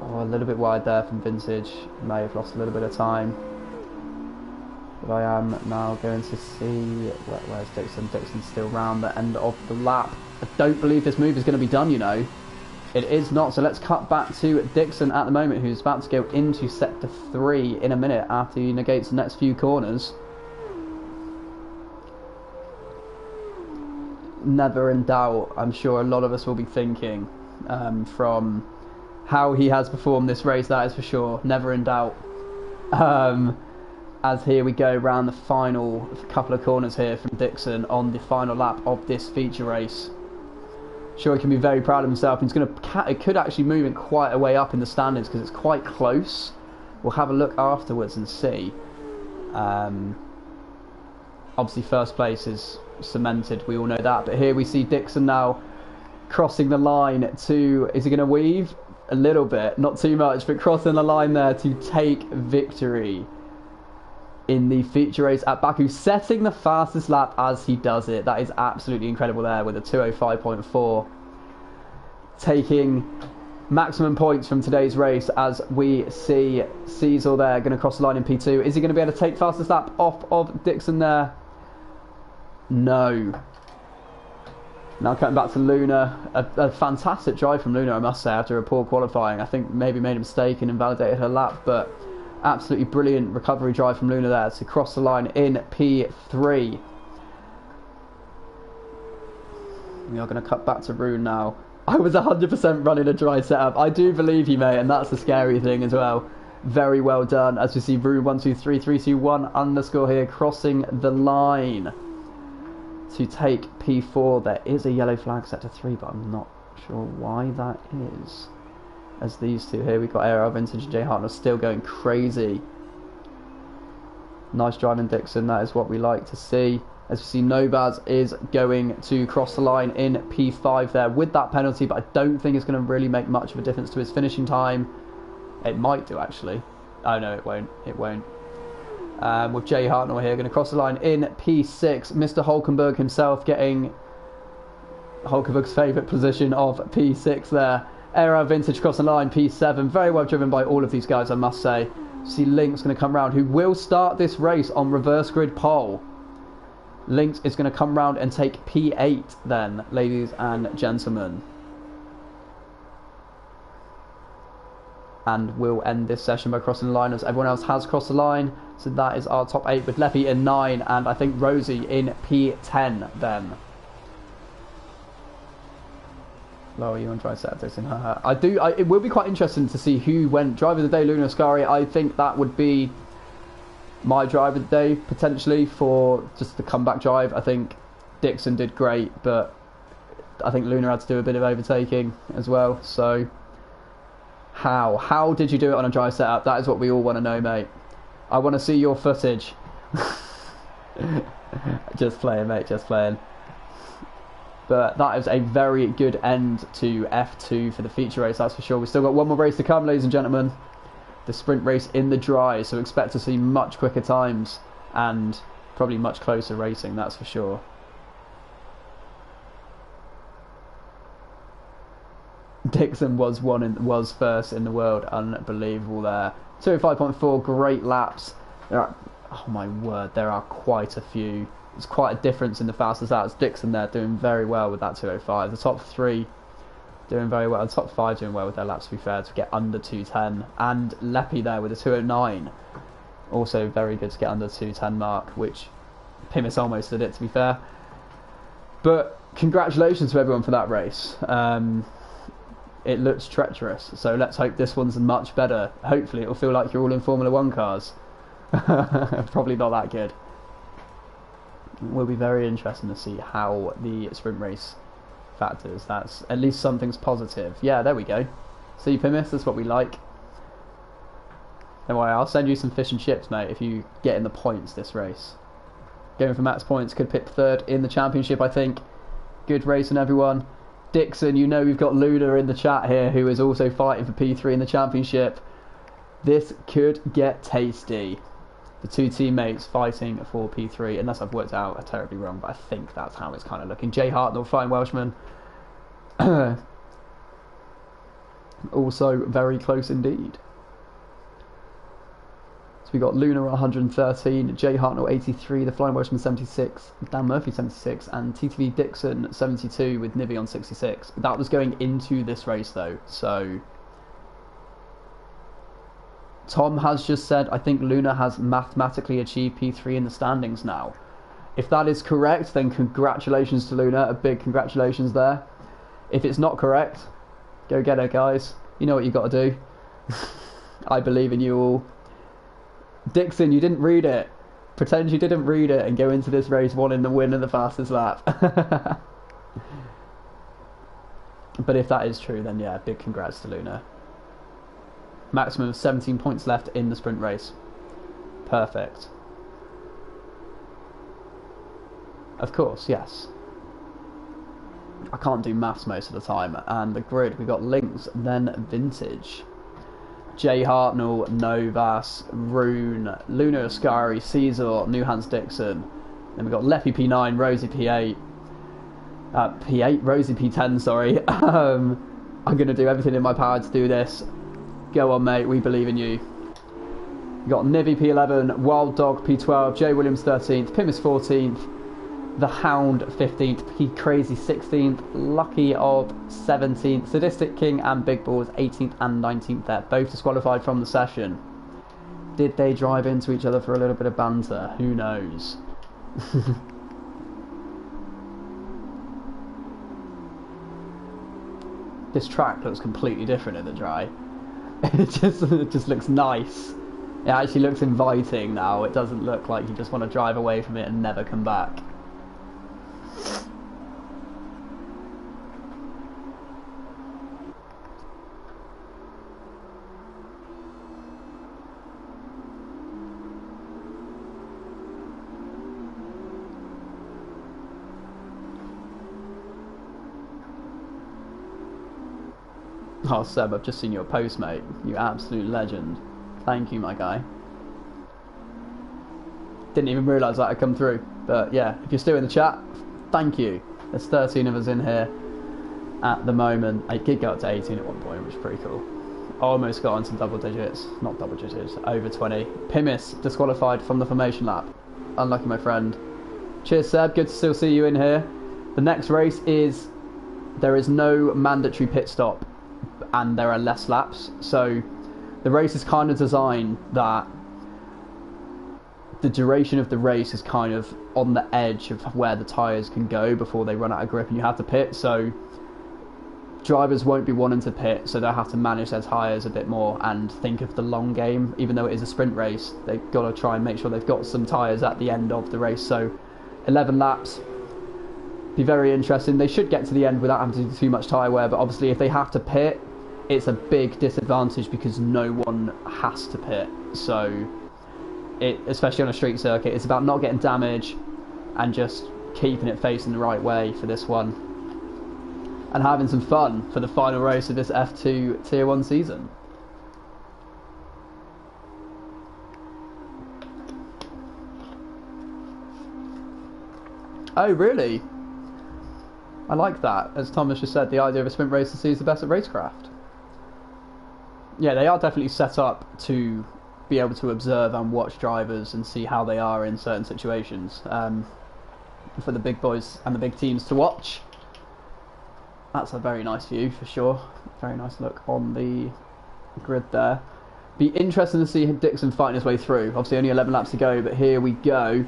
Oh, a little bit wide there from Vintage. May have lost a little bit of time. But I am now going to see... Where's Dixon? Dixon's still round the end of the lap. I don't believe this move is going to be done, you know. It is not, so let's cut back to Dixon at the moment, who's about to go into Sector 3 in a minute after he negates the next few corners. Never in doubt, I'm sure a lot of us will be thinking, from how he has performed this race, that is for sure. Never in doubt. As here we go around the final couple of corners here from Dixon on the final lap of this feature race. Sure, he can be very proud of himself. He's going to, it could actually move it quite a way up in the standings because it's quite close. We'll have a look afterwards and see. Obviously, first place is cemented. We all know that. But here we see Dixon now crossing the line to. Is he going to weave a little bit? Not too much, but crossing the line there to take victory in the feature race at Baku, setting the fastest lap as he does it. That is absolutely incredible there with a 2:05.4, taking maximum points from today's race. As we see Cecil there going to cross the line in P2. Is he going to be able to take fastest lap off of Dixon there? No. Now cutting back to Luna, a fantastic drive from Luna, I must say, after a poor qualifying. I think maybe made a mistake and invalidated her lap, but absolutely brilliant recovery drive from Luna there to cross the line in P3. We are going to cut back to Rune now. I was 100% running a dry setup. I do believe you, mate, and that's the scary thing as well. Very well done. As we see Rune 123321 underscore here crossing the line to take P4. There is a yellow flag sector 3, but I'm not sure why that is. As these two here, we've got ARL Vintage and Jay Hartnell still going crazy. Nice driving, Dixon. That is what we like to see. As we see, Nobaz is going to cross the line in P5 there with that penalty, but I don't think it's going to really make much of a difference to his finishing time. It might do, actually. Oh, no, it won't. It won't. With Jay Hartnell here, going to cross the line in P6. Mr. Hulkenberg himself getting Hulkenberg's favourite position of P6 there. ARL Vintage crossing the line, P7. Very well driven by all of these guys, I must say. See Link's going to come round, who will start this race on reverse grid pole. Lynx is going to come round and take P8 then, ladies and gentlemen. And we'll end this session by crossing the line as everyone else has crossed the line. So that is our top 8 with Leppy in 9 and I think Rosie in P10 then. Lower you on try set this in her. It will be quite interesting to see who went driver of the day. Luna Ascari. I think that would be my driver of the day potentially for just the comeback drive. I think Dixon did great, but I think Luna had to do a bit of overtaking as well. So how did you do it on a dry setup? That is what we all want to know, mate. I want to see your footage. Just playing, mate, just playing. But that is a very good end to F2 for the feature race, that's for sure. We've still got one more race to come, ladies and gentlemen. The sprint race in the dry, so expect to see much quicker times and probably much closer racing, that's for sure. Dixon was first in the world, unbelievable there. 205.4, great laps. Oh my word, there are quite a few. There's quite a difference in the fastest laps. Dixon there doing very well with that 205. The top 3 doing very well. The top 5 doing well with their laps, to be fair, to get under 210. And Leppy there with a 209. Also very good to get under 210 mark, which Pimis almost did it, to be fair. But congratulations to everyone for that race. It looks treacherous, so let's hope this one's much better. Hopefully it'll feel like you're all in Formula 1 cars. Probably not that good. It will be very interesting to see how the sprint race factors. That's at least something's positive. Yeah, there we go. See, Pimis, that's what we like. Don't worry, I'll send you some fish and chips, mate, if you get in the points this race. Going for max points, could pick third in the championship, I think. Good racing, everyone. Dixon, you know we've got Luna in the chat here, who is also fighting for P3 in the championship. This could get tasty. The two teammates fighting for P3, unless I've worked out terribly wrong, but I think that's how it's kind of looking. Jay Hartnell, fine Welshman. Also very close indeed. So we got Luna 113, Jay Hartnell 83, the Flying Welshman 76, Dan Murphy 76, and TTV Dixon 72 with Nivy on 66. That was going into this race though, so Tom has just said, I think Luna has mathematically achieved P3 in the standings now. If that is correct, then congratulations to Luna, a big congratulations there. If it's not correct, go get her, guys. You know what you got to do. I believe in you all. Dixon, you didn't read it. Pretend you didn't read it and go into this race wanting the win in the fastest lap. But if that is true, then yeah, big congrats to Luna. Maximum of 17 points left in the sprint race. Perfect. Of course, yes. I can't do maths most of the time. And the grid, we got Lynx, then Vintage. Jay Hartnell, Novas, Rune, Luna Ascari, Caesar, Newhans Dixon. Then we've got Leffy P9, Rosie P8. P8, Rosie P10, sorry. I'm going to do everything in my power to do this. Go on, mate, we believe in you. We've got Nivy P11, Wild Dog P12, Jay Williams 13th, Pimis 14th, The Hound 15th, P Crazy 16th, Lucky of 17th, Sadistic King and Big Balls 18th and 19th there, both disqualified from the session. Did they drive into each other for a little bit of banter? Who knows? This track looks completely different in the dry. It just looks nice. It actually looks inviting now. It doesn't look like you just want to drive away from it and never come back. Oh, Seb, I've just seen your post, mate. You absolute legend. Thank you, my guy. Didn't even realise that had come through. But yeah, if you're still in the chat, thank you. There's 13 of us in here at the moment. I did go up to 18 at one point, which is pretty cool. Almost got on some double digits. Not double digits, over 20. Pimis disqualified from the formation lap. Unlucky, my friend. Cheers, Seb. Good to still see you in here. The next race is... There is no mandatory pit stop and there are less laps. So the race is kind of designed that the duration of the race is kind of on the edge of where the tyres can go before they run out of grip and you have to pit. So drivers won't be wanting to pit, so they'll have to manage their tyres a bit more and think of the long game. Even though it is a sprint race, they've got to try and make sure they've got some tyres at the end of the race. So 11 laps, be very interesting. They should get to the end without having to do too much tyre wear, but obviously if they have to pit, it's a big disadvantage because no one has to pit. So especially on a street circuit, it's about not getting damage and just keeping it facing the right way for this one and having some fun for the final race of this F2 Tier 1 season. Oh, really? I like that. As Thomas just said, the idea of a sprint race to see is the best at racecraft. Yeah, they are definitely set up to be able to observe and watch drivers and see how they are in certain situations. For the big boys and the big teams to watch. That's a very nice view for sure. Very nice look on the grid there. Be interesting to see Dixon fighting his way through. Obviously only 11 laps to go, but here we go.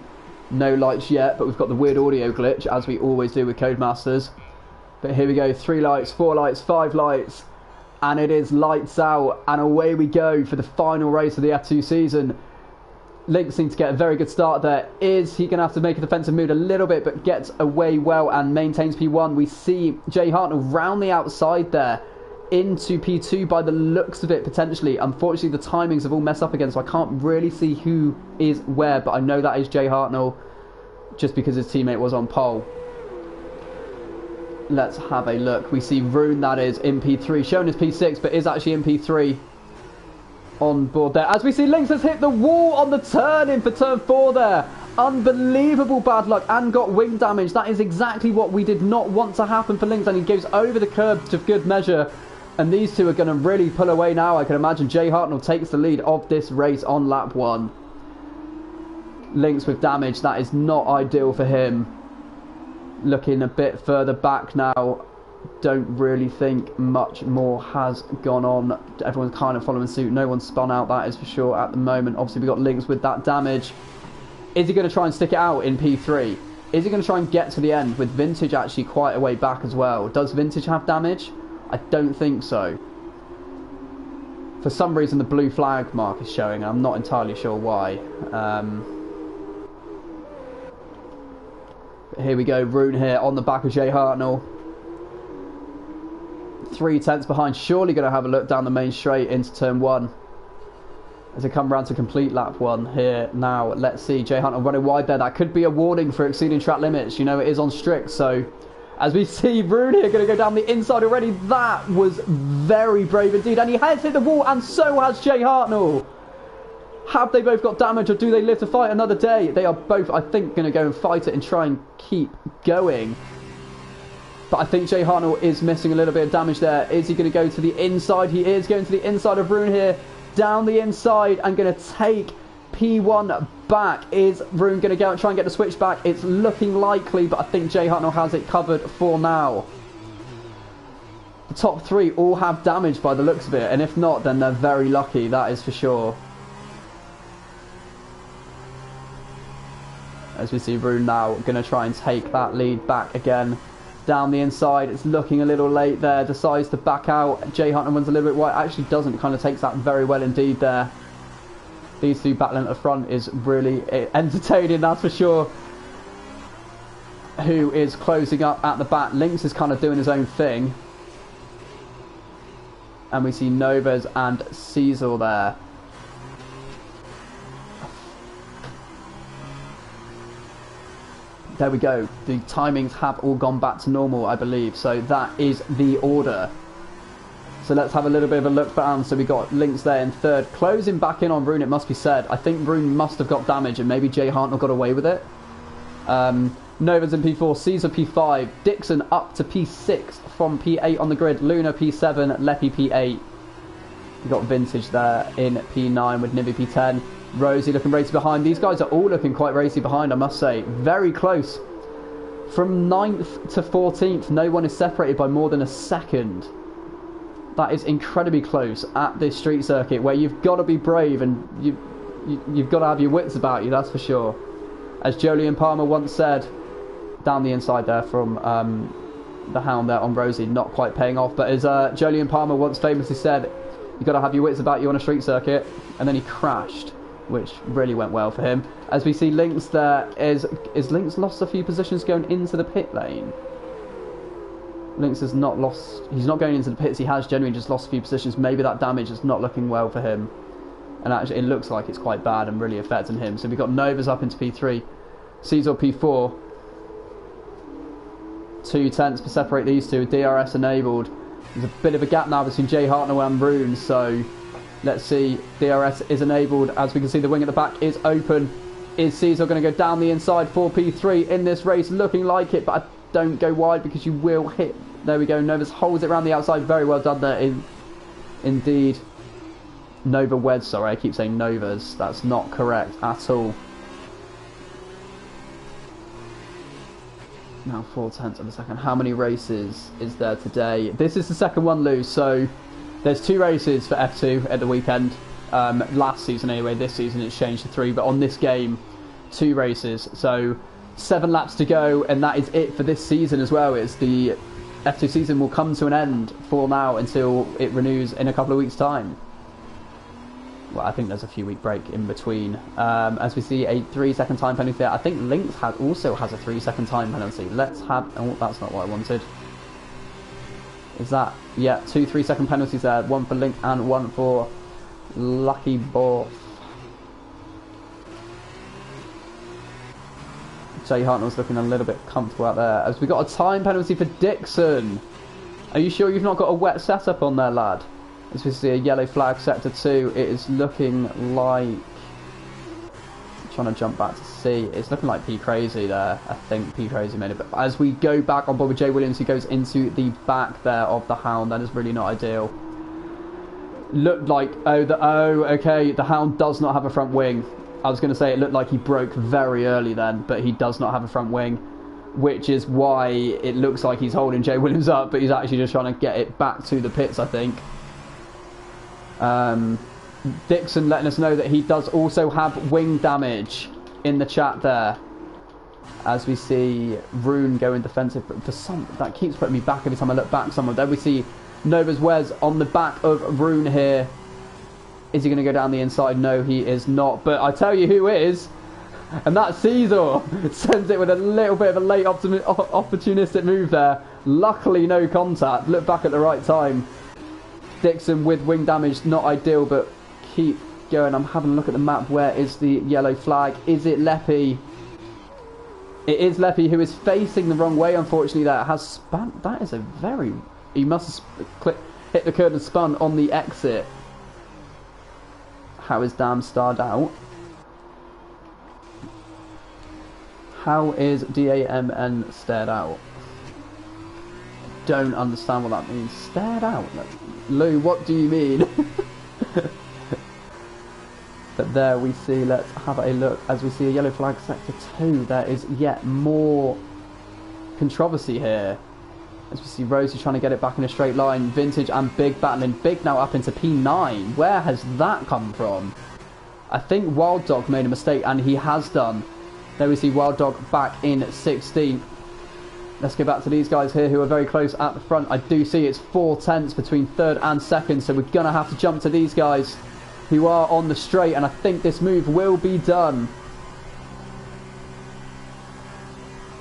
No lights yet, but we've got the weird audio glitch, as we always do with Codemasters. But here we go, 3 lights, 4 lights, 5 lights. And it is lights out, and away we go for the final race of the F2 season. Link seems to get a very good start there. Is he going to have to make a defensive move a little bit, but gets away well and maintains P1. We see Jay Hartnell round the outside there into P2 by the looks of it, potentially. Unfortunately, the timings have all messed up again, so I can't really see who is where, but I know that is Jay Hartnell just because his teammate was on pole. Let's have a look. We see Rune, that is, in P3, shown as P6, but is actually in P3 on board there. As we see, Lynx has hit the wall on the turn in for turn 4 there. Unbelievable bad luck and got wing damage. That is exactly what we did not want to happen for Lynx, and he goes over the curb to good measure. And these two are going to really pull away now. I can imagine Jay Hartnell takes the lead of this race on lap 1. Lynx with damage. That is not ideal for him. Looking a bit further back now. Don't really think much more has gone on. Everyone's kind of following suit. No one's spun out, that is for sure at the moment. Obviously, we've got Lynx with that damage. Is he going to try and stick it out in P3? Is he going to try and get to the end with Vintage actually quite a way back as well? Does Vintage have damage? I don't think so. For some reason, the blue flag mark is showing. I'm not entirely sure why. But here we go. Rune here on the back of Jay Hartnell. 3/10 behind. Surely going to have a look down the main straight into turn 1. As they come around to complete lap 1 here now. Let's see. Jay Hartnell running wide there. That could be a warning for exceeding track limits. You know, it is on strict, so... As we see Rune here going to go down the inside already. That was very brave indeed. And he has hit the wall, and so has Jay Hartnell. Have they both got damage, or do they live to fight another day? They are both, I think, going to go and fight it and try and keep going. But I think Jay Hartnell is missing a little bit of damage there. Is he going to go to the inside? He is going to the inside of Rune here. Down the inside and going to take P1 back. Is Rune going to go and try and get the switch back? It's looking likely, but I think Jay Hartnell has it covered for now. The top 3 all have damage by the looks of it, and if not, then they're very lucky, that is for sure. As we see Rune now going to try and take that lead back again. Down the inside, it's looking a little late there, decides to back out. Jay Hartnell runs a little bit wide, actually doesn't, kind of takes that very well indeed there. These two battling at the front is really entertaining, that's for sure. Who is closing up at the back? Lynx is kind of doing his own thing. And we see Novas and Cecil there. There we go. The timings have all gone back to normal, I believe. So that is the order. So let's have a little bit of a look around. So we got Lynx there in 3rd. Closing back in on Rune, it must be said. I think Rune must have got damage, and maybe Jay Hartnell got away with it. Nova's in P4, Caesar P5, Dixon up to P6 from P8 on the grid, Luna P7, Leppy P8. We got Vintage there in P9 with Nibby P10. Rosie looking racy behind. These guys are all looking quite racy behind, I must say. Very close. From 9th to 14th, no one is separated by more than a second. That is incredibly close at this street circuit, where you've got to be brave and you've got to have your wits about you, that's for sure. As Jolyon Palmer once said, down the inside there from the Hound there on Rosie, not quite paying off. But as Jolyon Palmer once famously said, you've got to have your wits about you on a street circuit. And then he crashed, which really went well for him. As we see Lynx there, is Lynx lost a few positions going into the pit lane? Lynx has not lost, he's not going into the pits, he has genuinely just lost a few positions. Maybe that damage is not looking well for him. And actually it looks like it's quite bad and really affecting him. So we've got Novas up into P3, Caesar P4. 2/10 to separate these two, DRS enabled. There's a bit of a gap now between Jay Hartnell and Rune, so let's see. DRS is enabled. As we can see, the wing at the back is open. Is Caesar going to go down the inside for P3 in this race? Looking like it, but I don't go wide because you will hit. There we go. Novas holds it around the outside. Very well done there. Indeed. Nova Weds, sorry. I keep saying Novas. That's not correct at all. Now 4/10 of a second. How many races is there today? This is the second one, Lou. So there's 2 races for F2 at the weekend. Last season anyway. This season it's changed to 3. But on this game, 2 races. So 7 laps to go, and that is it for this season as well. It's the F2 season will come to an end for now until it renews in a couple of weeks' time. Well, I think there's a few week break in between. As we see a 3-second time penalty there. I think Lynx also has a 3-second time penalty. Let's have... Oh, that's not what I wanted. Is that... Yeah, 2 3-second penalties there. One for Lynx and one for Lucky Borth. Jay Hartnell's looking a little bit comfortable out there. As we got a time penalty for Dixon. Are you sure you've not got a wet setup on there, lad? As we see a yellow flag, sector 2, it is looking like... I'm trying to jump back to see. It's looking like P Crazy there. I think P Crazy made it. But as we go back on board with Jay Williams, he goes into the back there of the Hound. That is really not ideal. Looked like... okay, the Hound does not have a front wing. I was going to say it looked like he broke very early then, but he does not have a front wing, which is why it looks like he's holding Jay Williams up, but he's actually just trying to get it back to the pits, I think. Dixon letting us know that he does also have wing damage in the chat there. As we see Rune going defensive for some, that keeps putting me back every time I look back somewhere. There we see Nova's Wes on the back of Rune here. Is he going to go down the inside? No, he is not. But I tell you who is, and that's Caesar. Sends it with a little bit of a late opportunistic move there. Luckily, no contact. Look back at the right time. Dixon with wing damage, not ideal, but keep going. I'm having a look at the map. Where is the yellow flag? Is it Leppy? It is Leppy, who is facing the wrong way, unfortunately. That has spun. That is a very... He must have hit the curb and spun on the exit. How is Dam starred out? How is DAMN stared out? Don't understand what that means. Stared out? Lou, what do you mean? But there we see, let's have a look. As we see a yellow flag sector 2, there is yet more controversy here. As we see Rosie trying to get it back in a straight line. Vintage and Big battling. Big now up into P9. Where has that come from? I think Wild Dog made a mistake, and he has done. There we see Wild Dog back in 16th. Let's go back to these guys here who are very close at the front. I do see it's 4/10 between third and second, so we're going to have to jump to these guys who are on the straight, and I think this move will be done.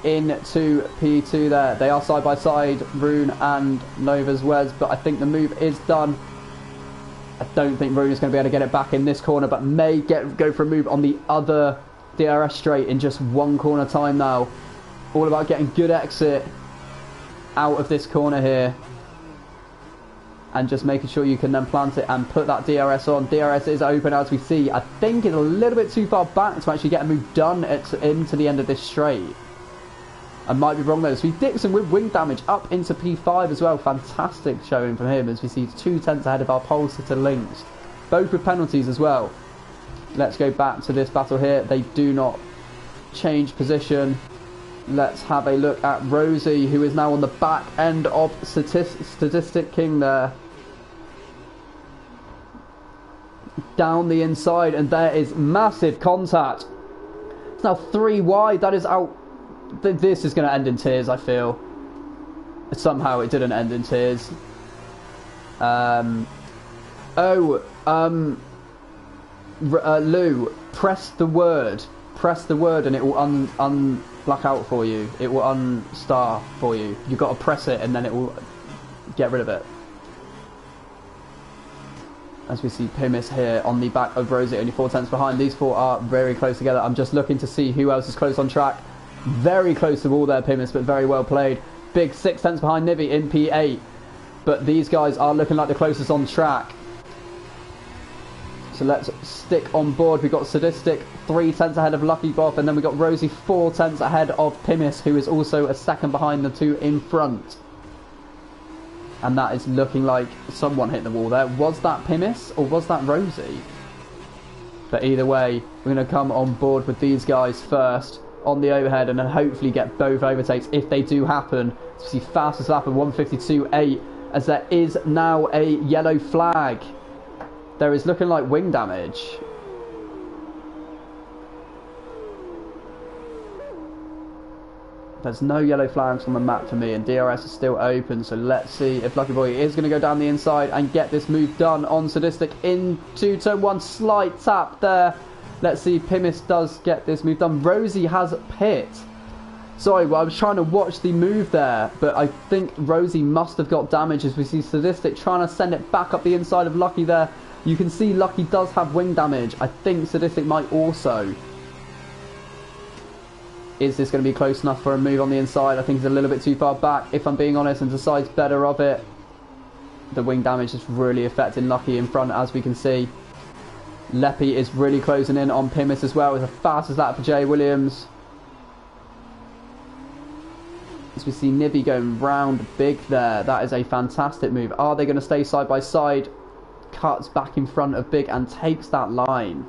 Into P2 there. They are side by side, Rune and Nova's Wes, but I think the move is done. I don't think Rune is going to be able to get it back in this corner, but may go for a move on the other DRS straight in just one corner time now. All about getting good exit out of this corner here. And just making sure you can then plant it and put that DRS on. DRS is open as we see. I think it's a little bit too far back to actually get a move done into the end of this straight. I might be wrong though. So Dixon with wing damage up into P5 as well. Fantastic showing from him as we see 2/10 ahead of our pole sitter Lynx. Both with penalties as well. Let's go back to this battle here. They do not change position. Let's have a look at Rosie, who is now on the back end of Statistic King there. Down the inside, and there is massive contact. It's now 3 wide. That is out. This is going to end in tears, I feel. Somehow it didn't end in tears. Lou, press the word. Press the word and it will black out for you. It will unstar for you. You've got to press it and then it will get rid of it. As we see Pimis here on the back of Rosie, only 4/10 behind. These four are very close together. I'm just looking to see who else is close on track. Very close to all there, Pimis, but very well played. Big 6/10 behind Nivy in P8. But these guys are looking like the closest on track. So let's stick on board. We've got Sadistic 3/10 ahead of Lucky Bob, and then we've got Rosie 4/10 ahead of Pimis, who is also a second behind the two in front. And that is looking like someone hit the wall there. Was that Pimis or was that Rosie? But either way, we're going to come on board with these guys first on the overhead and then hopefully get both overtakes if they do happen. So we see fastest lap of 1:52.8 as there is now a yellow flag. There is looking like wing damage. There's no yellow flags on the map for me, and DRS is still open, so let's see if Lucky Boy is going to go down the inside and get this move done on Sadistic into turn 1. Slight tap there. Let's see if Pimis does get this move done. Rosie has pit. Sorry, well, I was trying to watch the move there, but I think Rosie must have got damage as we see Sadistic trying to send it back up the inside of Lucky there. You can see Lucky does have wing damage. I think Sadistic might also. Is this going to be close enough for a move on the inside? I think he's a little bit too far back, if I'm being honest, and decides better of it. The wing damage is really affecting Lucky in front, as we can see. Leppy is really closing in on Pimis as well. It's the fastest lap for Jay Williams. As we see Nivy going round big there. That is a fantastic move. Are they going to stay side by side? Cuts back in front of Big and takes that line.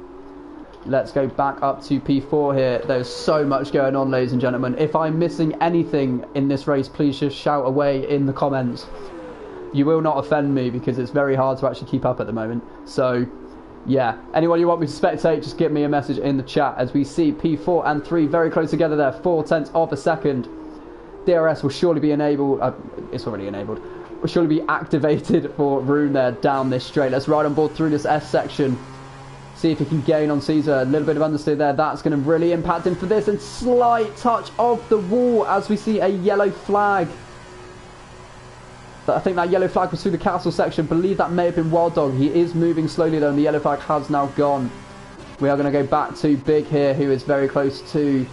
Let's go back up to P4 here. There's so much going on, ladies and gentlemen. If I'm missing anything in this race, please just shout away in the comments. You will not offend me because it's very hard to actually keep up at the moment. So, yeah. Anyone you want me to spectate, just give me a message in the chat. As we see P4 and 3 very close together there. 0.4 of a second. DRS will surely be enabled. It's already enabled. Will surely be activated for Rune there down this straight. Let's ride on board through this S section. See if he can gain on Caesar. A little bit of understeer there. That's going to really impact him for this. And slight touch of the wall as we see a yellow flag. I think that yellow flag was through the castle section. I believe that may have been Wild Dog. He is moving slowly though, and the yellow flag has now gone. We are going to go back to Big here, who is very close to...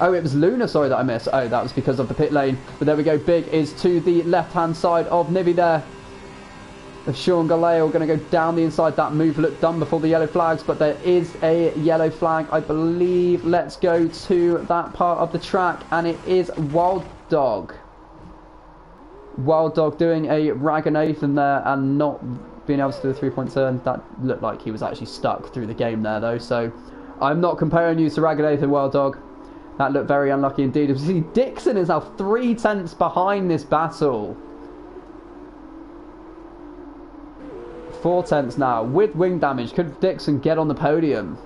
Oh, it was Luna, sorry, that I missed. Oh, that was because of the pit lane. But there we go. Big is to the left-hand side of Nivy there. Sean Galeo going to go down the inside. That move looked done before the yellow flags, but there is a yellow flag, I believe. Let's go to that part of the track, and it is Wild Dog. Wild Dog doing a Raganathan there and not being able to do a 3-point turn. That looked like he was actually stuck through the game there, though. So I'm not comparing you to Raganathan, Wild Dog. That looked very unlucky indeed. You see, Dixon is now 3/10 behind this battle. 4/10 now with wing damage. Could Dixon get on the podium?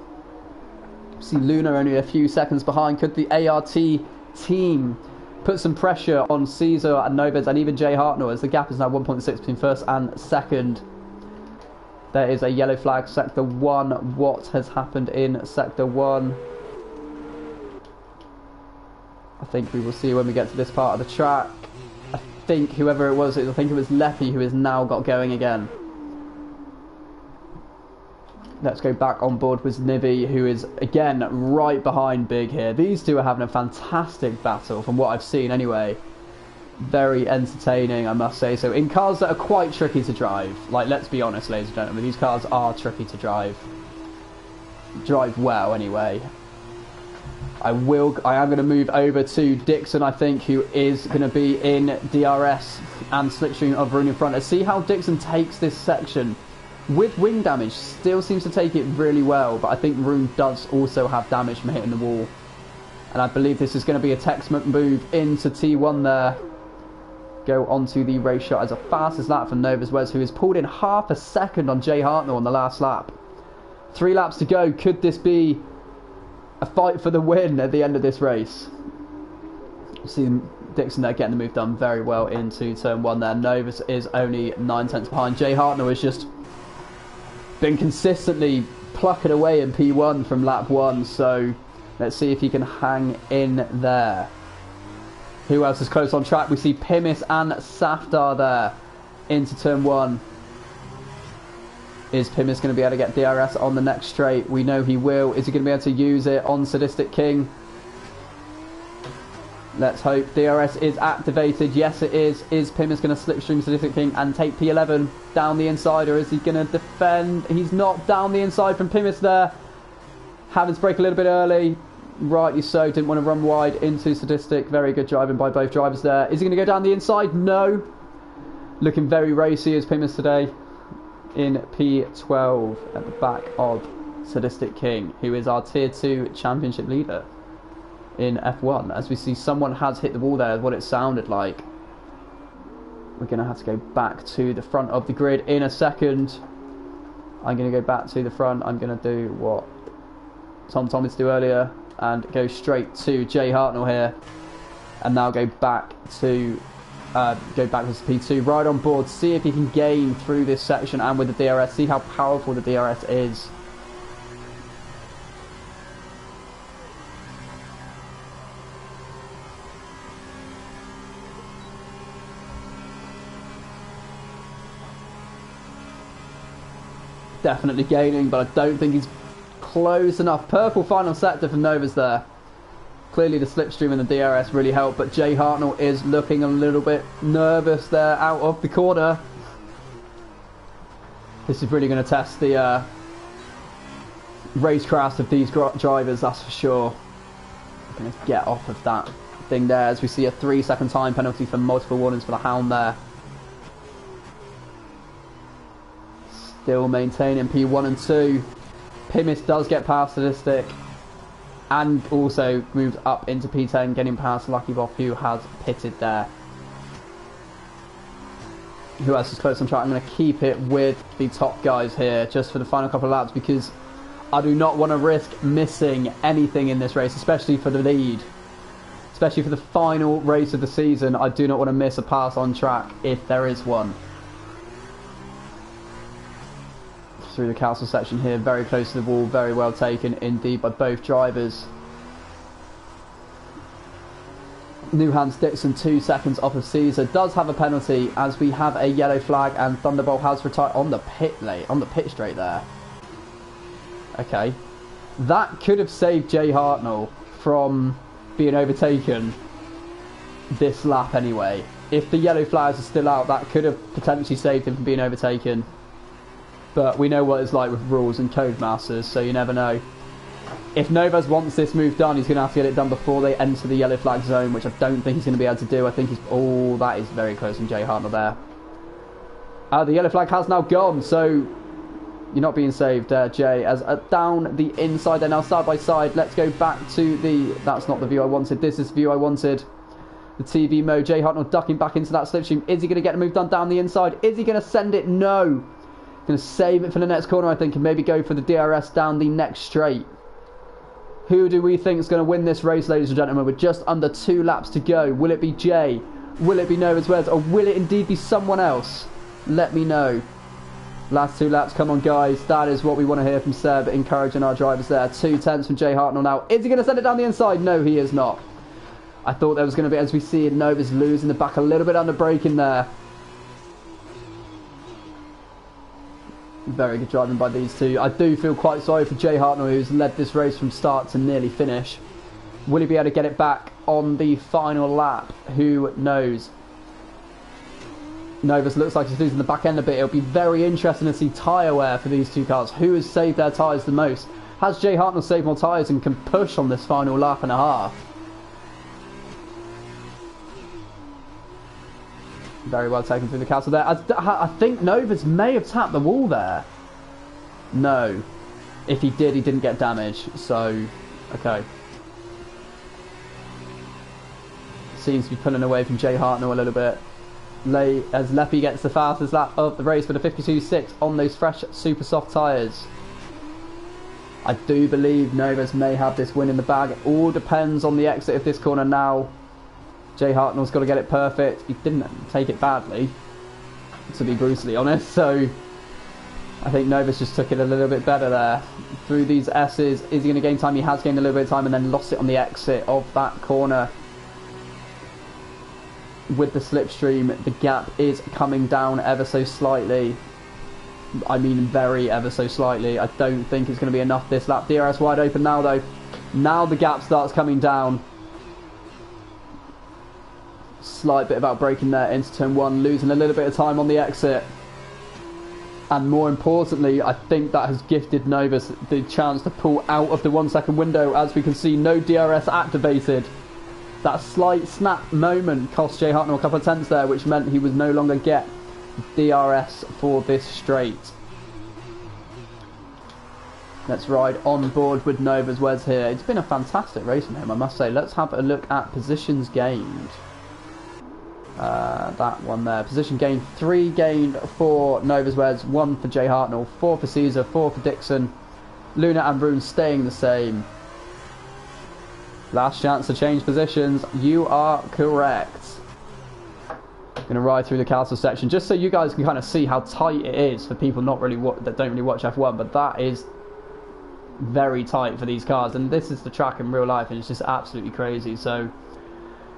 See Luna only a few seconds behind. Could the ART team put some pressure on Caesar and Novez and even Jay Hartnell, as the gap is now 1.6 between first and second? There is a yellow flag, Sector 1. What has happened in Sector 1? I think we will see when we get to this part of the track. I think whoever it was, I think it was Leppy who has now got going again. Let's go back on board with Nivy, who is again right behind Big here. These two are having a fantastic battle from what I've seen anyway. Very entertaining, I must say. So in cars that are quite tricky to drive, like, let's be honest, ladies and gentlemen, these cars are tricky to drive. Drive well anyway. I am going to move over to Dixon, I think, who is going to be in DRS and slipstream of Rune in front. Let's see how Dixon takes this section. With wing damage, still seems to take it really well, but I think Rune does also have damage from hitting the wall. And I believe this is going to be a textbook move into T1 there. Go onto the race shot as a fastest lap for Novas Wes, who has pulled in half a second on Jay Hartnell on the last lap. 3 laps to go. Could this be a fight for the win at the end of this race? See Dixon there getting the move done very well into turn 1 there. Novas is only 9/10 behind. Jay Hartnell has just been consistently plucking away in P1 from lap 1, so let's see if he can hang in there. Who else is close on track? We see Pimis and Safdar there into turn 1. Is Pimis going to be able to get DRS on the next straight? We know he will. Is he going to be able to use it on Sadistic King? Let's hope. DRS is activated. Yes, it is. Is Pimis going to slipstream Sadistic King and take P11 down the inside, or is he going to defend? He's not down the inside from Pimis there. Having to brake a little bit early. Rightly so. Didn't want to run wide into Sadistic. Very good driving by both drivers there. Is he going to go down the inside? No. Looking very racy is Pimis today. In P12 at the back of Sadistic King, who is our Tier 2 championship leader in F1. As we see, someone has hit the wall there, what it sounded like. We're going to have to go back to the front of the grid in a second. I'm going to go back to the front. I'm going to do what Tom told me to do earlier and go straight to Jay Hartnell here. and now go back to P2. Right on board, see if he can gain through this section and with the DRS, see how powerful the DRS is. Definitely gaining, but I don't think he's close enough. Purple final sector for Nova's there. Clearly the slipstream and the DRS really helped, but Jay Hartnell is looking a little bit nervous there out of the corner. This is really going to test the racecraft of these drivers, that's for sure. Going to get off of that thing there as we see a 3-second time penalty for multiple warnings for the Hound there. Still maintaining P1 and 2. Pimis does get past the stick and also moves up into P10, getting past Lucky Boff, who has pitted there. Who else is close on track? I'm going to keep it with the top guys here just for the final couple of laps because I do not want to risk missing anything in this race, especially for the lead. Especially for the final race of the season, I do not want to miss a pass on track if there is one. Through the castle section here, very close to the wall, very well taken indeed by both drivers. Newhands Dixon 2 seconds off of Caesar, does have a penalty as we have a yellow flag and Thunderbolt has retired on the pit straight there. Okay, that could have saved Jay Hartnell from being overtaken this lap anyway. If the yellow flags are still out, that could have potentially saved him from being overtaken. But we know what it's like with rules and Codemasters, so you never know. If Novas wants this move done, he's going to have to get it done before they enter the yellow flag zone, which I don't think he's going to be able to do. I think he's... Oh, that is very close from Jay Hartnell there. The yellow flag has now gone, so you're not being saved, Jay. As down the inside, they're now side by side. Let's go back to the... That's not the view I wanted. This is the view I wanted. The TV mode. Jay Hartnell ducking back into that slipstream. Is he going to get a move done down the inside? Is he going to send it? No. Going to save it for the next corner, I think, and maybe go for the DRS down the next straight. Who do we think is going to win this race, ladies and gentlemen, with just under 2 laps to go? Will it be Jay? Will it be Novas Wes? Or will it indeed be someone else? Let me know. Last 2 laps, come on guys. That is what we want to hear from Seb, encouraging our drivers there. 2 tenths from Jay Hartnell now. Is he going to send it down the inside? No, he is not. I thought there was going to be, as we see, Novas losing the back a little bit under braking there. Very good driving by these two. I do feel quite sorry for Jay Hartnell, who's led this race from start to nearly finish. Will he be able to get it back on the final lap? Who knows? Novas looks like he's losing the back end a bit. It'll be very interesting to see tyre wear for these two cars. Who has saved their tyres the most? Has Jay Hartnell saved more tyres and can push on this final lap and a half? Very well taken through the castle there. I think Novas may have tapped the wall there. No. If he did, he didn't get damage. So, okay. Seems to be pulling away from Jay Hartnell a little bit. As Leppy gets the fastest lap of the race with a 52.6 on those fresh super soft tyres. I do believe Novas may have this win in the bag. It all depends on the exit of this corner now. Jay Hartnell's got to get it perfect. He didn't take it badly, to be brutally honest. So I think Novas just took it a little bit better there. Through these S's, is he going to gain time? He has gained a little bit of time and then lost it on the exit of that corner. With the slipstream, the gap is coming down ever so slightly. I mean very ever so slightly. I don't think it's going to be enough this lap. DRS wide open now though. Now the gap starts coming down. Slight bit about braking there into turn 1, losing a little bit of time on the exit. And more importantly, I think that has gifted Novas the chance to pull out of the 1 second window. As we can see, no DRS activated. That slight snap moment cost Jay Hartnell a couple of tenths there, which meant he would no longer get DRS for this straight. Let's ride on board with Novas Wes here. It's been a fantastic race from him, I must say. Let's have a look at positions gained. That one there. Position gained, 3 gained for Novas Wes, 1 for Jay Hartnell, 4 for Caesar, 4 for Dixon. Luna and Rune staying the same. Last chance to change positions. You are correct. Going to ride through the castle section just so you guys can kind of see how tight it is for people that don't really watch F1, but that is very tight for these cars, and this is the track in real life and it's just absolutely crazy. So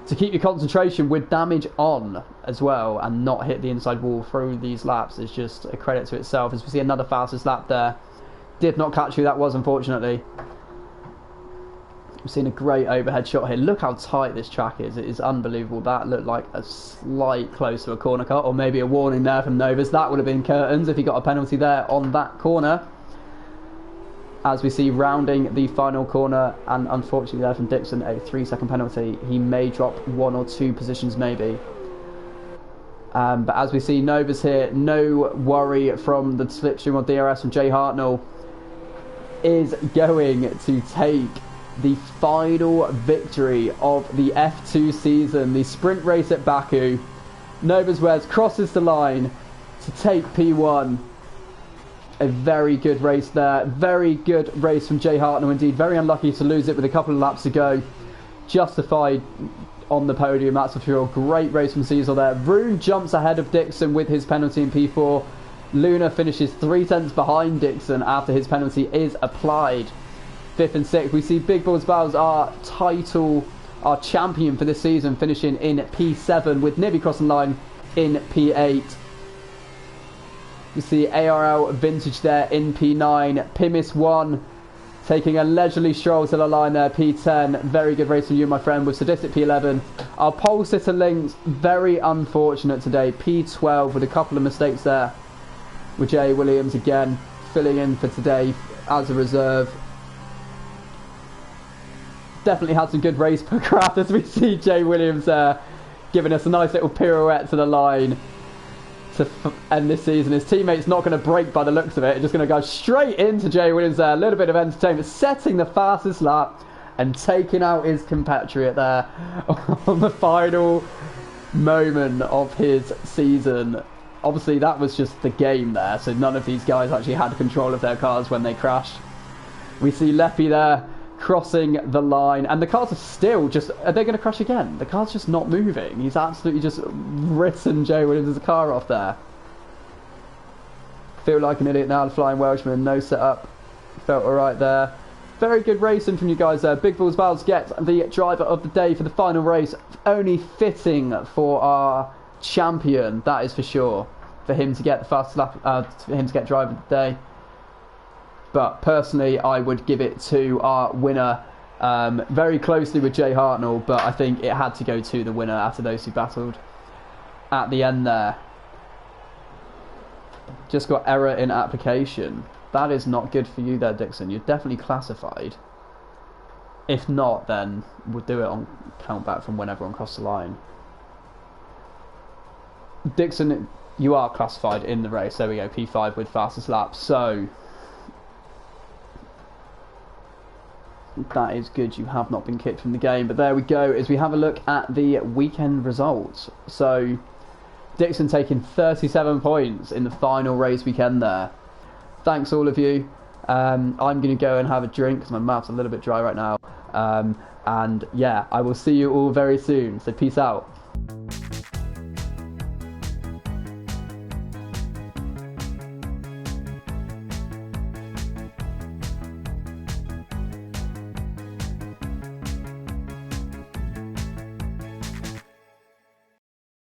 to keep your concentration with damage on as well and not hit the inside wall through these laps is just a credit to itself. As we see another fastest lap there. Did not catch who that was, unfortunately. We've seen a great overhead shot here. Look how tight this track is. It is unbelievable. That looked like a slight close to a corner cut, or maybe a warning there from Novus. That would have been curtains if he got a penalty there on that corner. As we see rounding the final corner, and unfortunately there from Dixon, a 3-second penalty. He may drop 1 or 2 positions maybe. But as we see Novus here, no worry from the slipstream or DRS from Jay Hartnell, is going to take the final victory of the F2 season, the sprint race at Baku. Novus Wes crosses the line to take P1. A very good race there. Very good race from Jay Hartnell indeed. Very unlucky to lose it with a couple of laps to go. Justified on the podium, that's for sure. Great race from Cecil there. Rune jumps ahead of Dixon with his penalty in P4. Luna finishes 3 tenths behind Dixon after his penalty is applied. 5th and 6th. We see Big Balls Bowles, our champion for this season, finishing in P7 with Nibby crossing the line in P8. We see ARL Vintage there in P9. Pimis 1 taking a leisurely stroll to the line there, P10. Very good race from you, my friend, with Sadistic P11. Our pole sitter links, very unfortunate today. P12 with a couple of mistakes there. With Jay Williams again filling in for today as a reserve. Definitely had some good race per craft as we see Jay Williams there giving us a nice little pirouette to the line to end this season. His teammate's not going to break by the looks of it. It's just going to go straight into Jay Williams there. A little bit of entertainment, setting the fastest lap and taking out his compatriot there on the final moment of his season. Obviously that was just the game there, so none of these guys actually had control of their cars when they crashed. We see Leppy there crossing the line, and the cars are still just, are they going to crash again? The car's just not moving. He's absolutely just written Jay Williams' car off there. Feel like an idiot now, the Flying Welshman, no setup, felt alright there. Very good racing from you guys there. Big Balls Bowles gets the driver of the day for the final race. Only fitting for our champion, that is for sure, for him to get the fastest lap, for him to get driver of the day. But personally, I would give it to our winner, very closely with Jay Hartnell, but I think it had to go to the winner after those who battled at the end there. Just got error in application. That is not good for you there, Dixon. You're definitely classified. If not, then we'll do it on count back from when everyone crossed the line. Dixon, you are classified in the race. There we go, P5 with fastest lap. So that is good. You have not been kicked from the game. But there we go, as we have a look at the weekend results. So Dixon taking 37 points in the final race weekend there. Thanks all of you. I'm going to go and have a drink because my mouth's a little bit dry right now. And yeah, I will see you all very soon. So peace out.